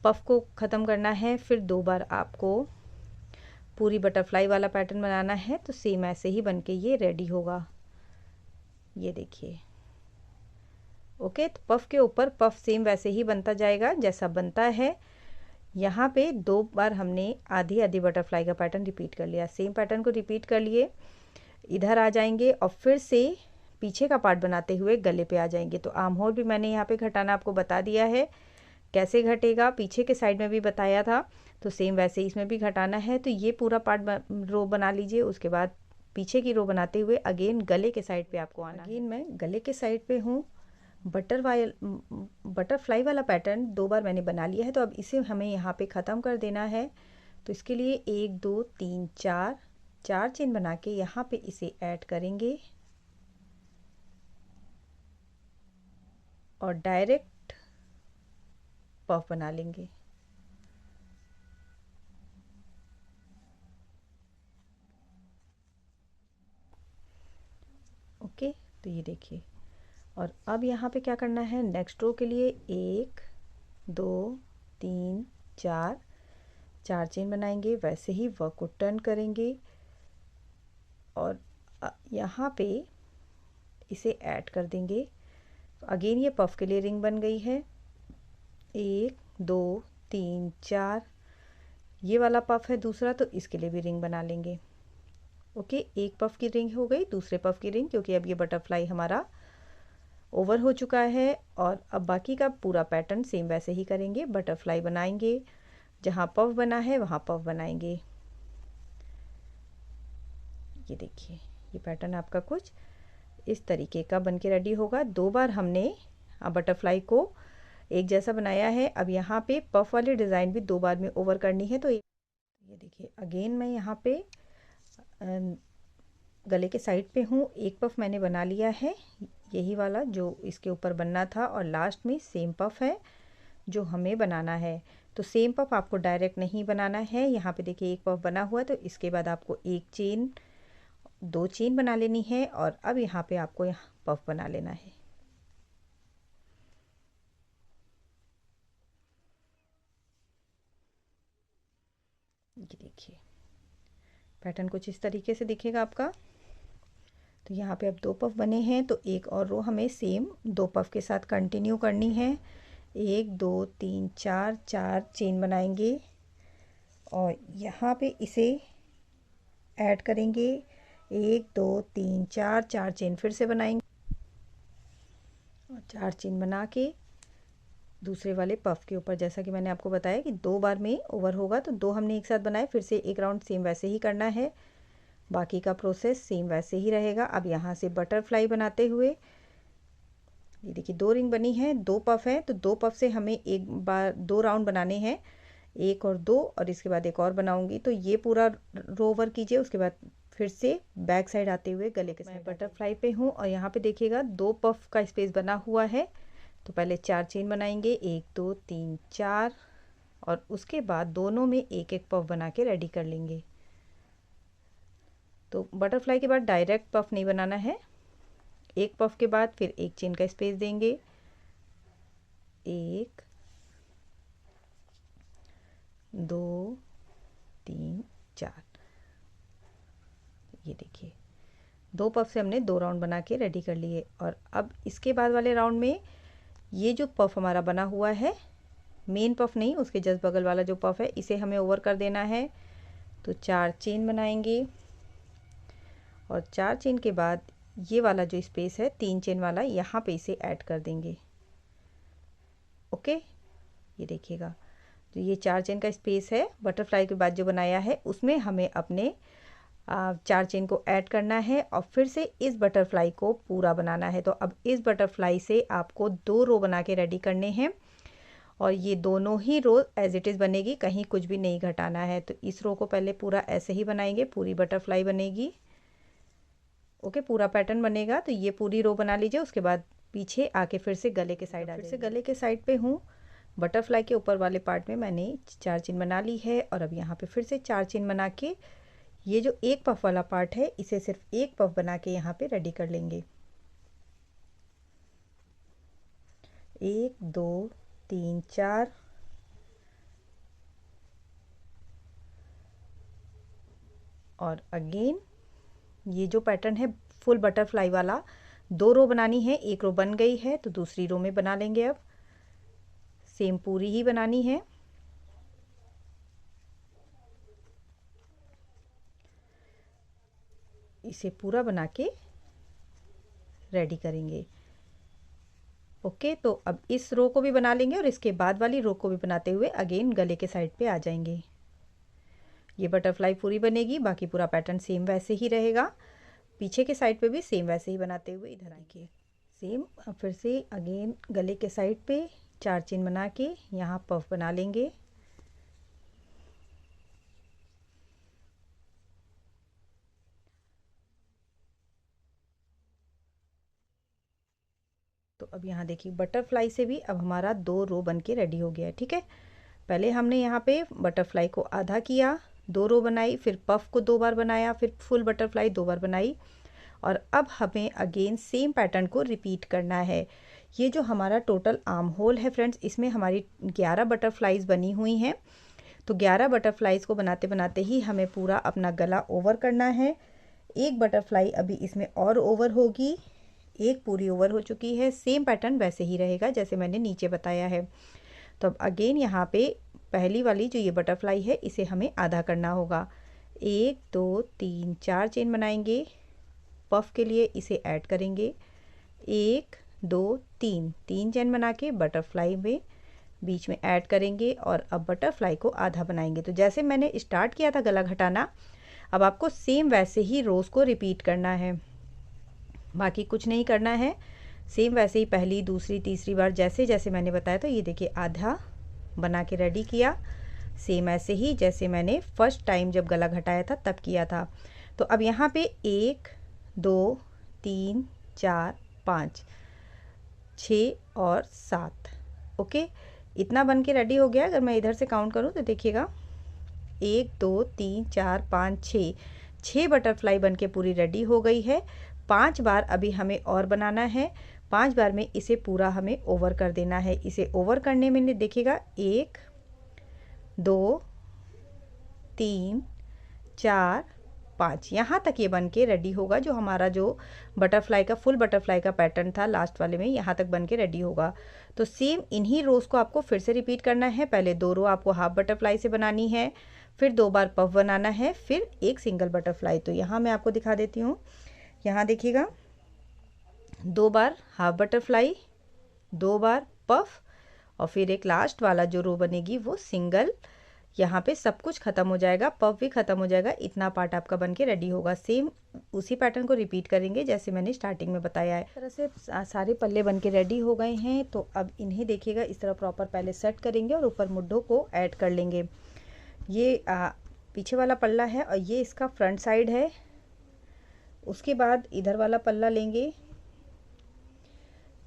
पफ को ख़त्म करना है, फिर 2 बार आपको पूरी बटरफ्लाई वाला पैटर्न बनाना है। तो सेम ऐसे ही बन के ये रेडी होगा। ये देखिए ओके, तो पफ के ऊपर पफ सेम वैसे ही बनता जाएगा जैसा बनता है। यहाँ पे 2 बार हमने आधी आधी बटरफ्लाई का पैटर्न रिपीट कर लिया। सेम पैटर्न को रिपीट कर लिए, इधर आ जाएंगे और फिर से पीछे का पार्ट बनाते हुए गले पे आ जाएंगे। तो आर्म होल भी मैंने यहाँ पे घटाना आपको बता दिया है, कैसे घटेगा पीछे के साइड में भी बताया था। तो सेम वैसे इसमें भी घटाना है। तो ये पूरा पार्ट रो बना लीजिए, उसके बाद पीछे की रो बनाते हुए अगेन गले के साइड पे आपको आना। अगेन मैं गले के साइड पे हूँ। बटरफ्लाई वाला पैटर्न 2 बार मैंने बना लिया है, तो अब इसे हमें यहाँ पे ख़त्म कर देना है। तो इसके लिए 1 2 3 4 चेन बना के यहाँ पे इसे ऐड करेंगे और डायरेक्ट पफ बना लेंगे। ओके, तो ये देखिए और अब यहाँ पे क्या करना है, नेक्स्ट रो के लिए 1 2 3 4 चेन बनाएंगे, वैसे ही वर्क को टर्न करेंगे और यहाँ पे इसे ऐड कर देंगे। तो अगेन ये पफ के लिए रिंग बन गई है। 1 2 3 4 ये वाला पफ है दूसरा, तो इसके लिए भी रिंग बना लेंगे। ओके, एक पफ की रिंग हो गई, दूसरे पफ की रिंग, क्योंकि अब ये बटरफ्लाई हमारा ओवर हो चुका है। और अब बाकी का पूरा पैटर्न सेम वैसे ही करेंगे। बटरफ्लाई बनाएंगे, जहाँ पफ बना है वहाँ पफ बनाएंगे। ये देखिए ये पैटर्न आपका कुछ इस तरीके का बन के रेडी होगा। 2 बार हमने बटरफ्लाई को एक जैसा बनाया है। अब यहाँ पे पफ वाली डिज़ाइन भी 2 बार में ओवर करनी है। तो ये देखिए अगेन मैं यहाँ पे गले के साइड पे हूँ, एक पफ मैंने बना लिया है, यही वाला जो इसके ऊपर बनना था, और लास्ट में सेम पफ है जो हमें बनाना है। तो सेम पफ आपको डायरेक्ट नहीं बनाना है। यहाँ पे देखिए एक पफ बना हुआ है, तो इसके बाद आपको एक चेन, दो चेन बना लेनी है, और अब यहाँ पे आपको यहाँ पफ बना लेना है। ये देखिए पैटर्न कुछ इस तरीके से दिखेगा आपका। तो यहाँ पे अब दो पफ बने हैं, तो एक और रो हमें सेम दो पफ के साथ कंटिन्यू करनी है। एक दो तीन चार, चार चेन बनाएंगे और यहाँ पे इसे ऐड करेंगे। एक दो तीन चार, चार चेन फिर से बनाएंगे और चार चेन बना के दूसरे वाले पफ के ऊपर, जैसा कि मैंने आपको बताया कि दो बार में ओवर होगा, तो दो हमने एक साथ बनाए, फिर से एक राउंड सेम वैसे ही करना है। बाकी का प्रोसेस सेम वैसे ही रहेगा। अब यहाँ से बटरफ्लाई बनाते हुए, ये देखिए दो रिंग बनी है, दो पफ है, तो दो पफ से हमें एक बार दो राउंड बनाने हैं, एक और दो, और इसके बाद एक और बनाऊंगी। तो ये पूरा रो ओवर कीजिए, उसके बाद फिर से बैक साइड आते हुए गले के साइड बटरफ्लाई पे हूँ, और यहाँ पे देखिएगा दो पफ का स्पेस बना हुआ है। तो पहले चार चेन बनाएंगे, एक दो तीन चार, और उसके बाद दोनों में एक एक पफ बना के रेडी कर लेंगे। तो बटरफ्लाई के बाद डायरेक्ट पफ नहीं बनाना है, एक पफ के बाद फिर एक चेन का स्पेस देंगे, एक दो तीन चार। ये देखिए दो पफ से हमने दो राउंड बना के रेडी कर लिए। और अब इसके बाद वाले राउंड में ये जो पफ हमारा बना हुआ है, मेन पफ नहीं, उसके जस्ट बगल वाला जो पफ है, इसे हमें ओवर कर देना है। तो चार चेन बनाएंगे और चार चेन के बाद ये वाला जो स्पेस है तीन चेन वाला, यहाँ पे इसे ऐड कर देंगे। ओके, ये देखिएगा तो ये चार चेन का स्पेस है, बटरफ्लाई के बाद जो बनाया है उसमें हमें अपने चार चेन को ऐड करना है, और फिर से इस बटरफ्लाई को पूरा बनाना है। तो अब इस बटरफ्लाई से आपको दो रो बना के रेडी करने हैं, और ये दोनों ही रो एज इट इज़ बनेगी, कहीं कुछ भी नहीं घटाना है। तो इस रो को पहले पूरा ऐसे ही बनाएंगे, पूरी बटरफ्लाई बनेगी। ओके, पूरा पैटर्न बनेगा। तो ये पूरी रो बना लीजिए, उसके बाद पीछे आके फिर से गले के साइड फिर से गले के साइड पे हूँ, बटरफ्लाई के ऊपर वाले पार्ट में मैंने चार चेन बना ली है, और अब यहाँ पे फिर से चार चेन बना के ये जो एक पफ वाला पार्ट है इसे सिर्फ एक पफ बना के यहाँ पे रेडी कर लेंगे। एक दो तीन चार, और अगेन ये जो पैटर्न है फुल बटरफ्लाई वाला, दो रो बनानी है, एक रो बन गई है तो दूसरी रो में बना लेंगे। अब सेम पूरी ही बनानी है। इसे पूरा बना के रेडी करेंगे। ओके, तो अब इस रो को भी बना लेंगे और इसके बाद वाली रो को भी बनाते हुए अगेन गले के साइड पे आ जाएंगे। ये बटरफ्लाई पूरी बनेगी, बाकी पूरा पैटर्न सेम वैसे ही रहेगा। पीछे के साइड पे भी सेम वैसे ही बनाते हुए इधर आएंगे। सेम फिर से अगेन गले के साइड पे चार चेन बना के यहाँ पफ बना लेंगे। तो अब यहाँ देखिए बटरफ्लाई से भी अब हमारा दो रो बन के रेडी हो गया है। ठीक है, पहले हमने यहाँ पे बटरफ्लाई को आधा किया, दो रो बनाई, फिर पफ को दो बार बनाया, फिर फुल बटरफ्लाई दो बार बनाई, और अब हमें अगेन सेम पैटर्न को रिपीट करना है। ये जो हमारा टोटल आर्म होल है फ्रेंड्स, इसमें हमारी 11 बटरफ्लाईज बनी हुई हैं। तो 11 बटरफ्लाईज को बनाते बनाते ही हमें पूरा अपना गला ओवर करना है। एक बटरफ्लाई अभी इसमें और ओवर होगी, एक पूरी ओवर हो चुकी है। सेम पैटर्न वैसे ही रहेगा जैसे मैंने नीचे बताया है। तो अब अगेन यहाँ पे पहली वाली जो ये बटरफ्लाई है इसे हमें आधा करना होगा। एक दो तीन चार चेन बनाएंगे, पफ के लिए इसे ऐड करेंगे, एक दो तीन, तीन चेन बना के बटरफ्लाई में बीच में ऐड करेंगे, और अब बटरफ्लाई को आधा बनाएंगे। तो जैसे मैंने स्टार्ट किया था गला घटाना, अब आपको सेम वैसे ही रोज़ को रिपीट करना है, बाकी कुछ नहीं करना है। सेम वैसे ही पहली दूसरी तीसरी बार जैसे जैसे मैंने बताया। तो ये देखिए आधा बना के रेडी किया, सेम ऐसे ही जैसे मैंने फर्स्ट टाइम जब गला घटाया था तब किया था। तो अब यहाँ पे 1 2 3 4 5 6 और 7, ओके, इतना बन के रेडी हो गया। अगर मैं इधर से काउंट करूँ तो देखिएगा 1 2 3 4 5 6 बटरफ्लाई बन के पूरी रेडी हो गई है। 5 बार अभी हमें और बनाना है। 5 बार में इसे पूरा हमें ओवर कर देना है। इसे ओवर करने में देखिएगा 1 2 3 4 5, यहाँ तक ये बन के रेडी होगा। जो हमारा जो बटरफ्लाई का फुल बटरफ्लाई का पैटर्न था लास्ट वाले में, यहाँ तक बन के रेडी होगा। तो सेम इन्हीं रोज़ को आपको फिर से रिपीट करना है। पहले 2 रो आपको हाफ बटरफ्लाई से बनानी है, फिर 2 बार पफ बनाना है, फिर एक सिंगल बटरफ्लाई। तो यहाँ मैं आपको दिखा देती हूँ। यहाँ देखिएगा 2 बार हाफ बटरफ्लाई, 2 बार पफ, और फिर एक लास्ट वाला जो रो बनेगी वो सिंगल। यहाँ पे सब कुछ ख़त्म हो जाएगा, पफ भी ख़त्म हो जाएगा। इतना पार्ट आपका बन के रेडी होगा। सेम उसी पैटर्न को रिपीट करेंगे जैसे मैंने स्टार्टिंग में बताया है। इस तरह से सारे पल्ले बन के रेडी हो गए हैं। तो अब इन्हें देखिएगा इस तरह प्रॉपर पहले सेट करेंगे और ऊपर मुड्ढों को ऐड कर लेंगे। ये पीछे वाला पल्ला है और ये इसका फ्रंट साइड है। उसके बाद इधर वाला पल्ला लेंगे,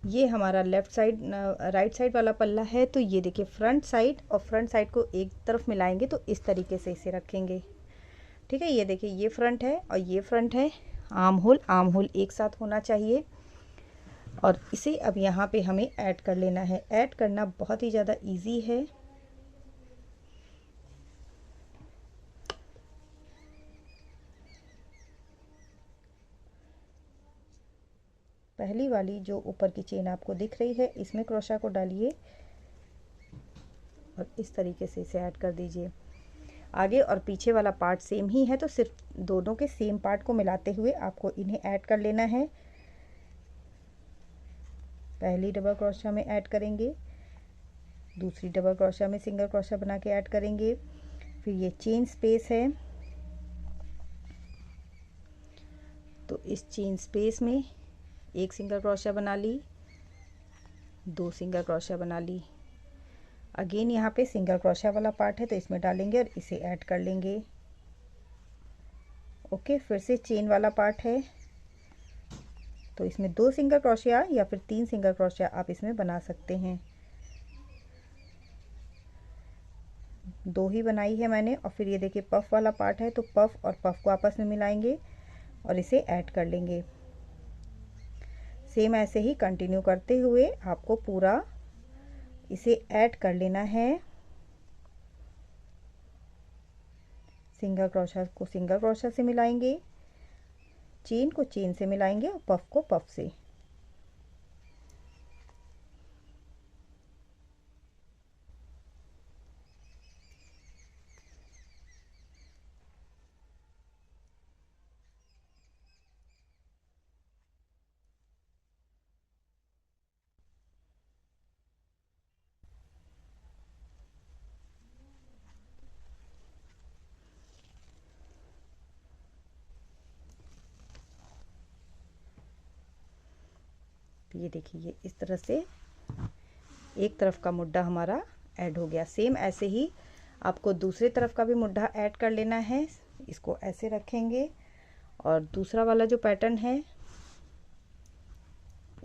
ये हमारा लेफ़्ट साइड राइट साइड वाला पल्ला है। तो ये देखिए फ्रंट साइड और फ्रंट साइड को एक तरफ मिलाएंगे तो इस तरीके से इसे रखेंगे, ठीक है। ये देखिए ये फ्रंट है और ये फ्रंट है। आर्म होल एक साथ होना चाहिए। और इसे अब यहाँ पे हमें ऐड कर लेना है। ऐड करना बहुत ही ज़्यादा इजी है। पहली वाली जो ऊपर की चेन आपको दिख रही है इसमें क्रोशा को डालिए और इस तरीके से इसे ऐड कर दीजिए। आगे और पीछे वाला पार्ट सेम ही है, तो सिर्फ दोनों के सेम पार्ट को मिलाते हुए आपको इन्हें ऐड कर लेना है। पहली डबल क्रोशा में ऐड करेंगे, दूसरी डबल क्रोशा में सिंगल क्रोशा बना के ऐड करेंगे। फिर ये चेन स्पेस है, तो इस चेन स्पेस में एक सिंगल क्रोशा बना ली, 2 सिंगल क्रोशा बना ली। अगेन यहाँ पे सिंगल क्रोशा वाला पार्ट है तो इसमें डालेंगे और इसे ऐड कर लेंगे। ओके, फिर से चेन वाला पार्ट है तो इसमें 2 सिंगल क्रोशिया या फिर 3 सिंगल क्रोशिया आप इसमें बना सकते हैं। 2 ही बनाई है मैंने। और फिर ये देखिए पफ वाला पार्ट है तो पफ और पफ को आपस में मिलाएंगे और इसे ऐड कर लेंगे। सेम ऐसे ही कंटिन्यू करते हुए आपको पूरा इसे ऐड कर लेना है। सिंगल क्रोशा को सिंगल क्रोशा से मिलाएंगे, चेन को चेन से मिलाएंगे और पफ को पफ से। ये देखिए ये इस तरह से एक तरफ का मुड्ढा हमारा ऐड हो गया। सेम ऐसे ही आपको दूसरी तरफ का भी मुड्ढा ऐड कर लेना है। इसको ऐसे रखेंगे और दूसरा वाला जो पैटर्न है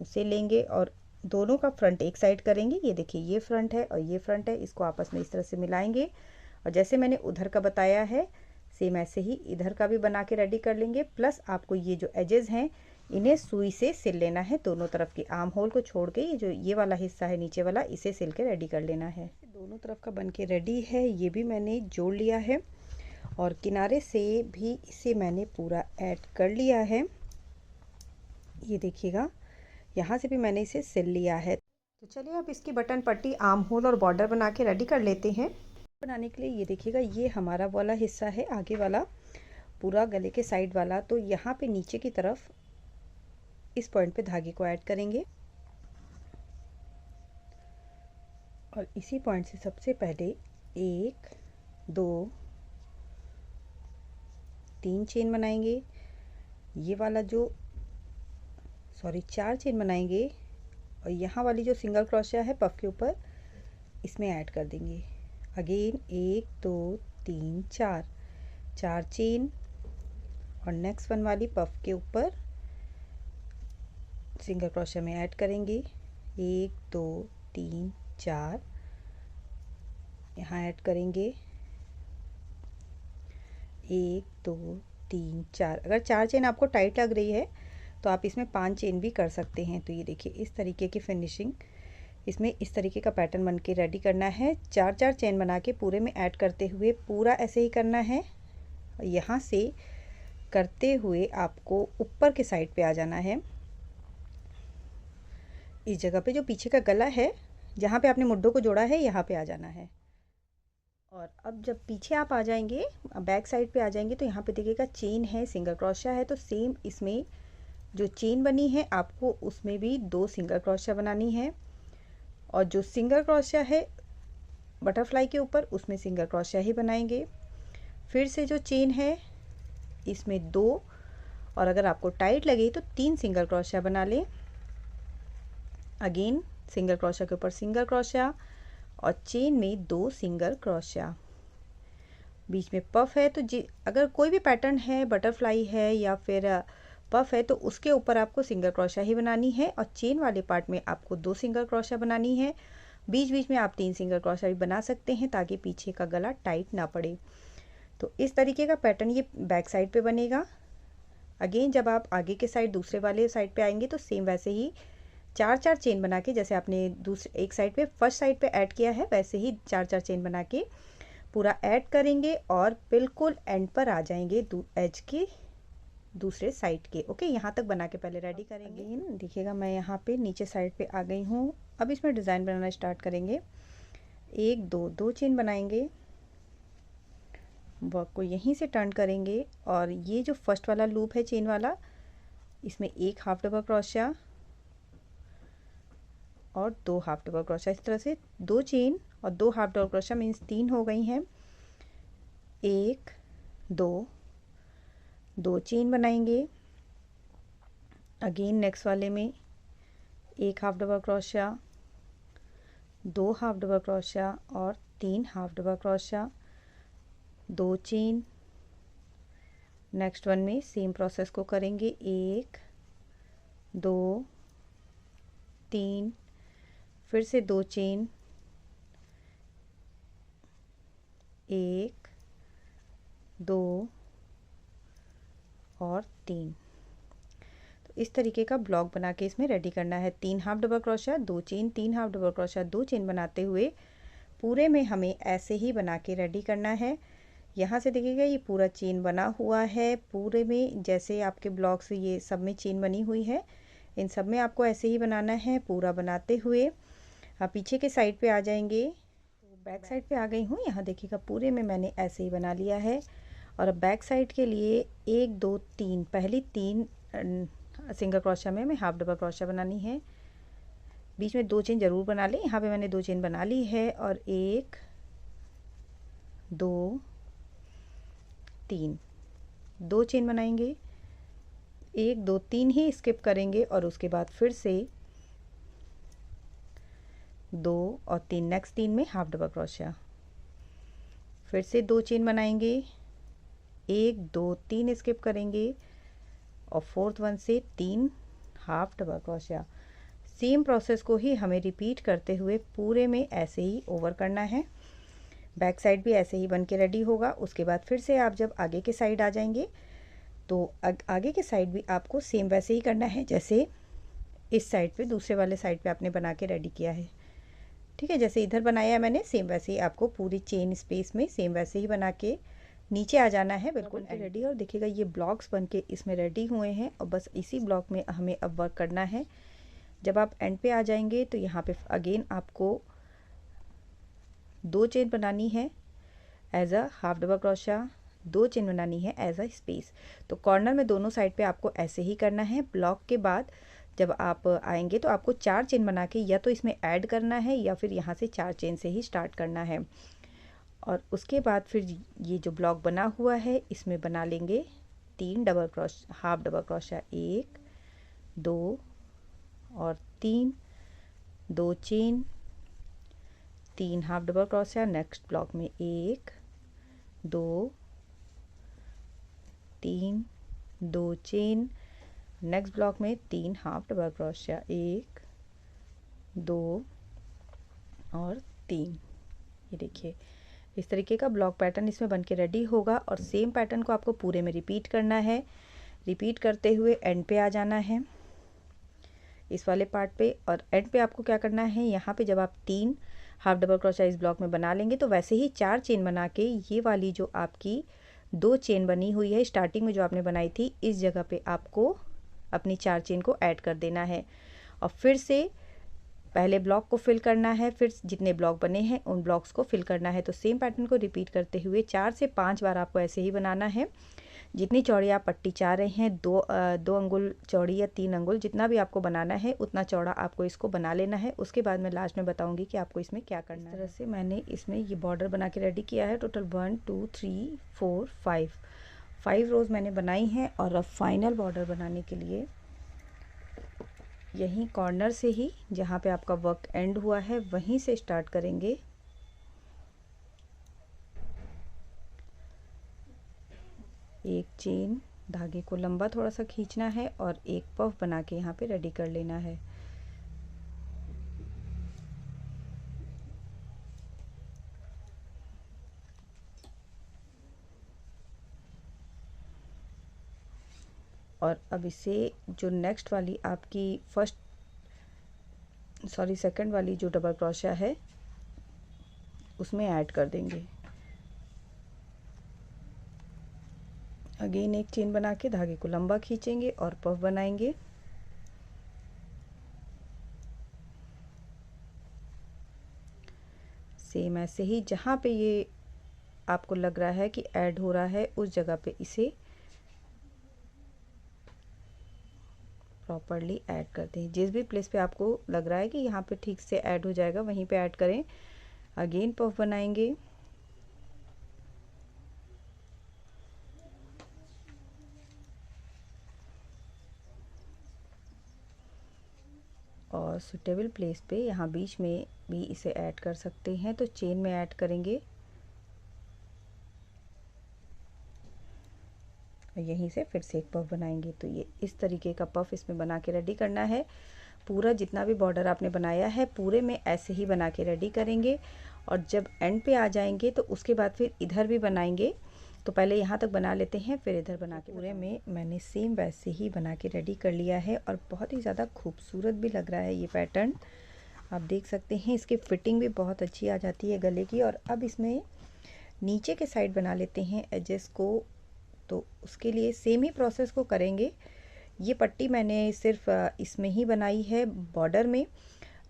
उसे लेंगे और दोनों का फ्रंट एक साइड करेंगे। ये देखिए ये फ्रंट है और ये फ्रंट है, इसको आपस में इस तरह से मिलाएंगे और जैसे मैंने उधर का बताया है सेम ऐसे ही इधर का भी बना के रेडी कर लेंगे। प्लस आपको ये जो एजेस हैं इन्हें सुई से सिल लेना है दोनों तरफ की। आर्म होल को छोड़ के ये जो ये वाला हिस्सा है नीचे वाला, इसे सिल के रेडी कर लेना है। दोनों तरफ का बन के रेडी है। ये भी मैंने जोड़ लिया है और किनारे से भी इसे मैंने पूरा ऐड कर लिया है। ये देखिएगा यहाँ से भी मैंने इसे सिल लिया है। तो चलिए अब इसकी बटन पट्टी, आर्म होल और बॉर्डर बना के रेडी कर लेते हैं। बनाने के लिए ये देखिएगा ये हमारा वाला हिस्सा है, आगे वाला पूरा गले के साइड वाला। तो यहाँ पे नीचे की तरफ इस पॉइंट पे धागे को ऐड करेंगे और इसी पॉइंट से सबसे पहले 1 2 3 चेन बनाएंगे। ये वाला जो 4 चेन बनाएंगे और यहाँ वाली जो सिंगल क्रोशिया है पफ के ऊपर इसमें ऐड कर देंगे। अगेन 1 2 3 4 4 चेन और नेक्स्ट वन वाली पफ के ऊपर सिंगल क्रोशिया में ऐड करेंगे 1 2 3 4 यहाँ ऐड करेंगे 1 2 3 4। अगर 4 चेन आपको टाइट लग रही है तो आप इसमें 5 चेन भी कर सकते हैं। तो ये देखिए इस तरीके की फिनिशिंग, इसमें इस तरीके का पैटर्न बन के रेडी करना है। 4 चेन बना के पूरे में ऐड करते हुए पूरा ऐसे ही करना है। यहाँ से करते हुए आपको ऊपर के साइड पे आ जाना है। इस जगह पे जो पीछे का गला है, जहाँ पे आपने मुड्ढों को जोड़ा है, यहाँ पे आ जाना है। और अब जब पीछे आप आ जाएंगे, बैक साइड पे आ जाएंगे, तो यहाँ पे देखिएगा चेन है, सिंगल क्रोशिया है। तो सेम इसमें जो चेन बनी है आपको उसमें भी 2 सिंगल क्रोशिया बनानी है। और जो सिंगल क्रोशिया है बटरफ्लाई के ऊपर, उसमें सिंगल क्रोशिया ही बनाएंगे। फिर से जो चेन है इसमें 2, और अगर आपको टाइट लगे तो 3 सिंगल क्रोशिया बना लें। अगेन सिंगल क्रोशिया के ऊपर सिंगल क्रोशिया और चेन में 2 सिंगल क्रोशिया। बीच में पफ है, तो अगर कोई भी पैटर्न है, बटरफ्लाई है या फिर पफ है, तो उसके ऊपर आपको सिंगल क्रोशिया ही बनानी है। और चेन वाले पार्ट में आपको 2 सिंगल क्रोशिया बनानी है। बीच बीच में आप 3 सिंगल क्रोशिया भी बना सकते हैं ताकि पीछे का गला टाइट ना पड़े। तो इस तरीके का पैटर्न ये बैक साइड पे बनेगा। अगेन जब आप आगे के साइड दूसरे वाले साइड पे आएंगे तो सेम वैसे ही 4 चेन बना के, जैसे आपने दूसरे एक साइड पे फर्स्ट साइड पे ऐड किया है, वैसे ही 4 चेन बना के पूरा ऐड करेंगे और बिल्कुल एंड पर आ जाएंगे एज के दूसरे साइड के। ओके, यहाँ तक बना के पहले रेडी करेंगे। अगेन देखिएगा मैं यहाँ पे नीचे साइड पे आ गई हूँ। अब इसमें डिज़ाइन बनाना स्टार्ट करेंगे। 1 2 2 चेन बनाएंगे, वर्क को यहीं से टर्न करेंगे और ये जो फर्स्ट वाला लूप है चेन वाला, इसमें 1 हाफ डबल क्रोशिया और 2 हाफ डबल क्रोशिया। इस तरह से 2 चेन और 2 हाफ डबल क्रोशिया मीन्स 3 हो गई हैं। 1 2 2 चेन बनाएंगे। अगेन नेक्स्ट वाले में 1 half double crochet, 2 half double crochet और 3 half double crochet, 2 chain. Next one में सेम प्रोसेस को करेंगे। 1 2 3, फिर से 2 चेन, 1 2 और 3। तो इस तरीके का ब्लॉक बना के इसमें रेडी करना है। 3 half double crochet, 2 chain, 3 half double crochet, 2 chain बनाते हुए पूरे में हमें ऐसे ही बना के रेडी करना है। यहाँ से देखिएगा ये पूरा चेन बना हुआ है पूरे में, जैसे आपके ब्लॉक्स ये सब में चेन बनी हुई है, इन सब में आपको ऐसे ही बनाना है। पूरा बनाते हुए आप पीछे के साइड पे आ जाएंगे। तो बैक साइड पे आ गई हूँ। यहाँ देखिएगा पूरे में मैंने ऐसे ही बना लिया है। और अब बैक साइड के लिए 1 2 3, पहली 3 सिंगल क्रोशिया में हमें हाफ डबल क्रोशिया बनानी है। बीच में 2 चेन ज़रूर बना लें। यहाँ पे मैंने 2 चेन बना ली है और 1 2 3, 2 चेन बनाएंगे। 1 2 3 ही स्किप करेंगे और उसके बाद फिर से 2 और 3, नेक्स्ट 3 में हाफ डबल क्रोशिया। फिर से 2 चेन बनाएंगे, 1 2 3 स्किप करेंगे और फोर्थ वन से 3 half double crochet. Same process को ही हमें रिपीट करते हुए पूरे में ऐसे ही ओवर करना है। बैक साइड भी ऐसे ही बन के रेडी होगा। उसके बाद फिर से आप जब आगे के साइड आ जाएंगे तो आगे के साइड भी आपको सेम वैसे ही करना है जैसे इस साइड पे दूसरे वाले साइड पे आपने बना के रेडी किया है। ठीक है, जैसे इधर बनाया है मैंने, सेम वैसे ही आपको पूरी चेन स्पेस में सेम वैसे ही बना के नीचे आ जाना है। बिल्कुल रेडी। और देखिएगा ये ब्लॉक्स बन के इसमें रेडी हुए हैं और बस इसी ब्लॉक में हमें अब वर्क करना है। जब आप एंड पे आ जाएंगे तो यहाँ पे अगेन आपको 2 चेन बनानी है as a half double crochet, 2 chain बनानी है एज अ स्पेस। तो कॉर्नर में दोनों साइड पे आपको ऐसे ही करना है। ब्लॉक के बाद जब आप आएंगे तो आपको 4 चेन बना के या तो इसमें ऐड करना है या फिर यहाँ से 4 चेन से ही स्टार्ट करना है। और उसके बाद फिर ये जो ब्लॉक बना हुआ है इसमें बना लेंगे 3 double crochet, half double crochet, 1 2 और 3, 2 chain, 3 half double crochet, next block में 1 2 3 2 चेन, नेक्स्ट ब्लॉक में 3 हाफ डबल क्रोशिया, 1 2 और 3। ये देखिए इस तरीके का ब्लॉक पैटर्न इसमें बन के रेडी होगा। और सेम पैटर्न को आपको पूरे में रिपीट करना है। रिपीट करते हुए एंड पे आ जाना है इस वाले पार्ट पे। और एंड पे आपको क्या करना है, यहाँ पे जब आप 3 हाफ डबल क्रोशिया इस ब्लॉक में बना लेंगे तो वैसे ही 4 चेन बना के ये वाली जो आपकी 2 चेन बनी हुई है स्टार्टिंग में जो आपने बनाई थी, इस जगह पे आपको अपनी 4 चेन को ऐड कर देना है। और फिर से पहले ब्लॉक को फिल करना है, फिर जितने ब्लॉक बने हैं उन ब्लॉक्स को फिल करना है। तो सेम पैटर्न को रिपीट करते हुए 4 से 5 बार आपको ऐसे ही बनाना है। जितनी चौड़ी आप पट्टी चाह रहे हैं, 2 अंगुल चौड़ी या 3 अंगुल, जितना भी आपको बनाना है उतना चौड़ा आपको इसको बना लेना है। उसके बाद मैं लास्ट में बताऊंगी कि आपको इसमें क्या करना है। इस तरह से मैंने इसमें ये बॉर्डर बना के रेडी किया है। टोटल 1 2 3 4 5 रोज़ मैंने बनाई हैं। और अब फाइनल बॉर्डर बनाने के लिए यहीं कॉर्नर से ही जहाँ पे आपका वर्क एंड हुआ है वहीं से स्टार्ट करेंगे। एक चेन, धागे को लंबा थोड़ा सा खींचना है और एक पफ बना के यहाँ पे रेडी कर लेना है। और अब इसे जो नेक्स्ट वाली आपकी सेकंड वाली जो डबल क्रोशिया है उसमें ऐड कर देंगे। अगेन एक चेन बना के धागे को लंबा खींचेंगे और पफ बनाएंगे। सेम ऐसे ही जहाँ पे ये आपको लग रहा है कि ऐड हो रहा है उस जगह पे इसे प्रॉपरली ऐड कर दें। जिस भी प्लेस पे आपको लग रहा है कि यहाँ पे ठीक से ऐड हो जाएगा वहीं पे ऐड करें। अगेन पफ बनाएंगे और सुटेबल प्लेस पे यहाँ बीच में भी इसे ऐड कर सकते हैं। तो चेन में ऐड करेंगे यहीं से फिर से एक पफ बनाएंगे। तो ये इस तरीके का पफ इसमें बना के रेडी करना है। पूरा जितना भी बॉर्डर आपने बनाया है पूरे में ऐसे ही बना के रेडी करेंगे। और जब एंड पे आ जाएंगे तो उसके बाद फिर इधर भी बनाएंगे। तो पहले यहाँ तक बना लेते हैं फिर इधर बना के। पूरे में मैंने सेम वैसे ही बना के रेडी कर लिया है और बहुत ही ज़्यादा खूबसूरत भी लग रहा है ये पैटर्न। आप देख सकते हैं इसकी फिटिंग भी बहुत अच्छी आ जाती है गले की। और अब इसमें नीचे के साइड बना लेते हैं एजेस को। तो उसके लिए सेम ही प्रोसेस को करेंगे। ये पट्टी मैंने सिर्फ इसमें ही बनाई है बॉर्डर में,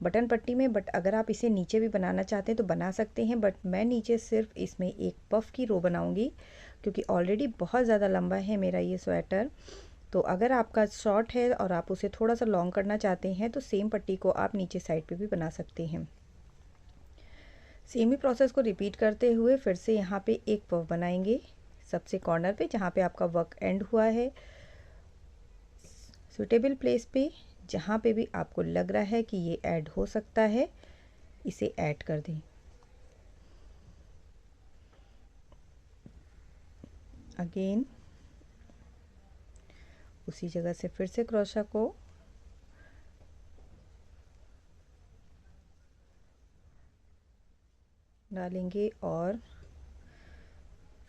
बटन पट्टी में। बट अगर आप इसे नीचे भी बनाना चाहते हैं तो बना सकते हैं। बट मैं नीचे सिर्फ इसमें एक पफ की रो बनाऊंगी क्योंकि ऑलरेडी बहुत ज़्यादा लंबा है मेरा ये स्वेटर। तो अगर आपका शॉर्ट है और आप उसे थोड़ा सा लॉन्ग करना चाहते हैं तो सेम पट्टी को आप नीचे साइड पे भी बना सकते हैं। सेम ही प्रोसेस को रिपीट करते हुए फिर से यहाँ पे एक पफ बनाएंगे सबसे कॉर्नर पे जहाँ पे आपका वर्क एंड हुआ है। सूटेबल प्लेस पे जहाँ पे भी आपको लग रहा है कि ये ऐड हो सकता है इसे ऐड कर दें। अगेन उसी जगह से फिर से क्रोशा को डालेंगे और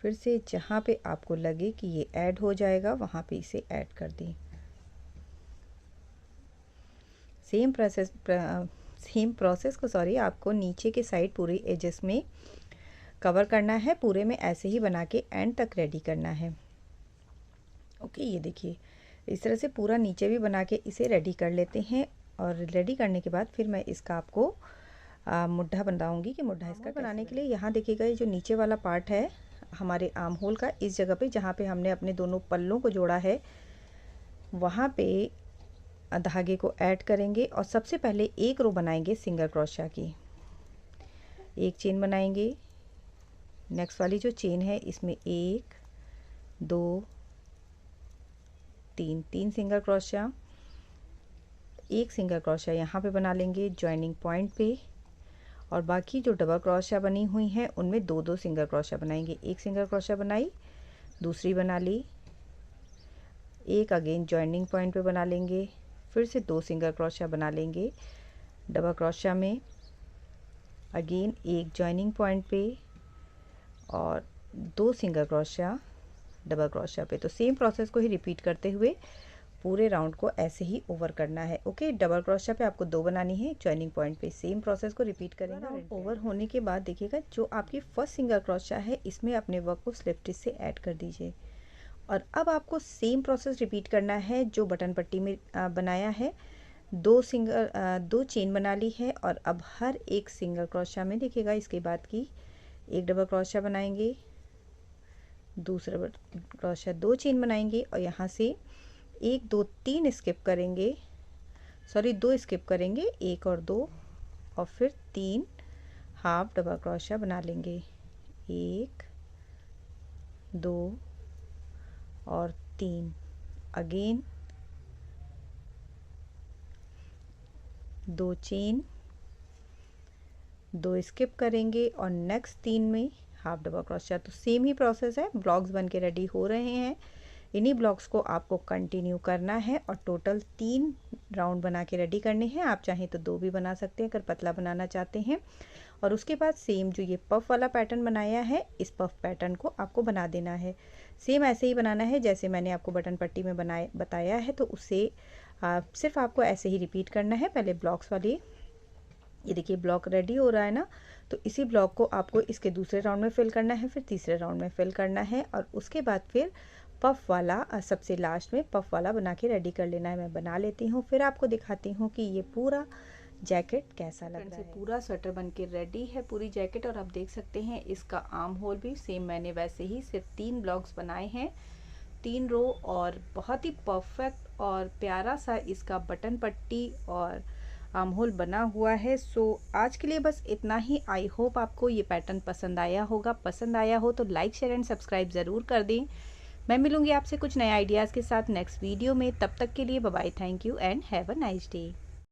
फिर से जहाँ पे आपको लगे कि ये ऐड हो जाएगा वहाँ पे इसे ऐड कर दें। सेम प्रोसेस को आपको नीचे के साइड पूरे एजेस में कवर करना है। पूरे में ऐसे ही बना के एंड तक रेडी करना है। ओके, ये देखिए इस तरह से पूरा नीचे भी बना के इसे रेडी कर लेते हैं। और रेडी करने के बाद फिर मैं इसका आपको मुड्ढा बनाऊंगी कि मुड्ढा इसका बनाने के लिए यहाँ देखिएगा ये जो नीचे वाला पार्ट है हमारे आर्म होल का, इस जगह पे जहाँ पे हमने अपने दोनों पल्लों को जोड़ा है वहाँ पे धागे को ऐड करेंगे। और सबसे पहले एक रो बनाएंगे सिंगल क्रोशिया की, एक चेन बनाएंगे। नेक्स्ट वाली जो चेन है इसमें 1 2 3 सिंगल क्रोशिया, एक सिंगल क्रोशिया यहाँ पे बना लेंगे जॉइनिंग पॉइंट पे। और बाकी जो डबल क्रोशिया बनी हुई हैं उनमें 2-2 सिंगल क्रोशिया बनाएंगे। एक सिंगल क्रोशिया बनाई, दूसरी बना ली, एक अगेन जॉइनिंग पॉइंट पे बना लेंगे, फिर से 2 सिंगल क्रोशिया बना लेंगे डबल क्रोशिया में, अगेन एक जॉइनिंग पॉइंट पे और 2 सिंगल क्रोशिया डबल क्रोशिया पे। तो सेम प्रोसेस को ही रिपीट करते हुए पूरे राउंड को ऐसे ही ओवर करना है। ओके, डबल क्रोशिया पे आपको 2 बनानी है, जॉइनिंग पॉइंट पे सेम प्रोसेस को रिपीट करेंगे। ओवर होने के बाद देखिएगा जो आपकी फर्स्ट सिंगल क्रोशिया है इसमें अपने वर्क को स्लिप स्टिच से ऐड कर दीजिए। और अब आपको सेम प्रोसेस रिपीट करना है जो बटन पट्टी में बनाया है। 2 चेन बना ली है और अब हर एक सिंगल क्रोशिया में देखिएगा इसके बाद की एक डबल क्रोशिया बनाएंगे, दूसरा क्रोशिया 2 चेन बनाएंगे और यहाँ से 1 2 3 स्किप करेंगे, सॉरी 2 स्किप करेंगे, 1 और 2 और फिर 3 हाफ डबल क्रोशिया बना लेंगे, 1 2 और 3, अगेन 2 चेन, 2 स्किप करेंगे और नेक्स्ट 3 में हाफ डबल क्रोशिया। तो सेम ही प्रोसेस है, ब्लॉक्स बन के रेडी हो रहे हैं। इन्हीं ब्लॉक्स को आपको कंटिन्यू करना है और टोटल 3 राउंड बना के रेडी करने हैं। आप चाहें तो 2 भी बना सकते हैं अगर पतला बनाना चाहते हैं। और उसके बाद सेम जो ये पफ वाला पैटर्न बनाया है इस पफ पैटर्न को आपको बना देना है। सेम ऐसे ही बनाना है जैसे मैंने आपको बटन पट्टी में बताया है, तो उससे सिर्फ आपको ऐसे ही रिपीट करना है। पहले ब्लॉक्स वाली, ये देखिए ब्लॉक रेडी हो रहा है ना, तो इसी ब्लॉक को आपको इसके दूसरे राउंड में फिल करना है, फिर तीसरे राउंड में फिल करना है और उसके बाद फिर पफ वाला सबसे लास्ट में पफ वाला बना के रेडी कर लेना है। मैं बना लेती हूँ, फिर आपको दिखाती हूँ कि ये पूरा जैकेट कैसा लग रहा है। पूरा स्वेटर बन के रेडी है, पूरी जैकेट। और आप देख सकते हैं इसका आर्म होल भी सेम मैंने वैसे ही सिर्फ 3 ब्लॉक्स बनाए हैं, 3 रो, और बहुत ही परफेक्ट और प्यारा सा इसका बटन पट्टी और आर्म होल बना हुआ है। सो आज के लिए बस इतना ही। आई होप आपको ये पैटर्न पसंद आया होगा। पसंद आया हो तो लाइक शेयर एंड सब्सक्राइब ज़रूर कर दें। मैं मिलूंगी आपसे कुछ नए आइडियाज़ के साथ नेक्स्ट वीडियो में। तब तक के लिए bye bye, thank you and have a nice day.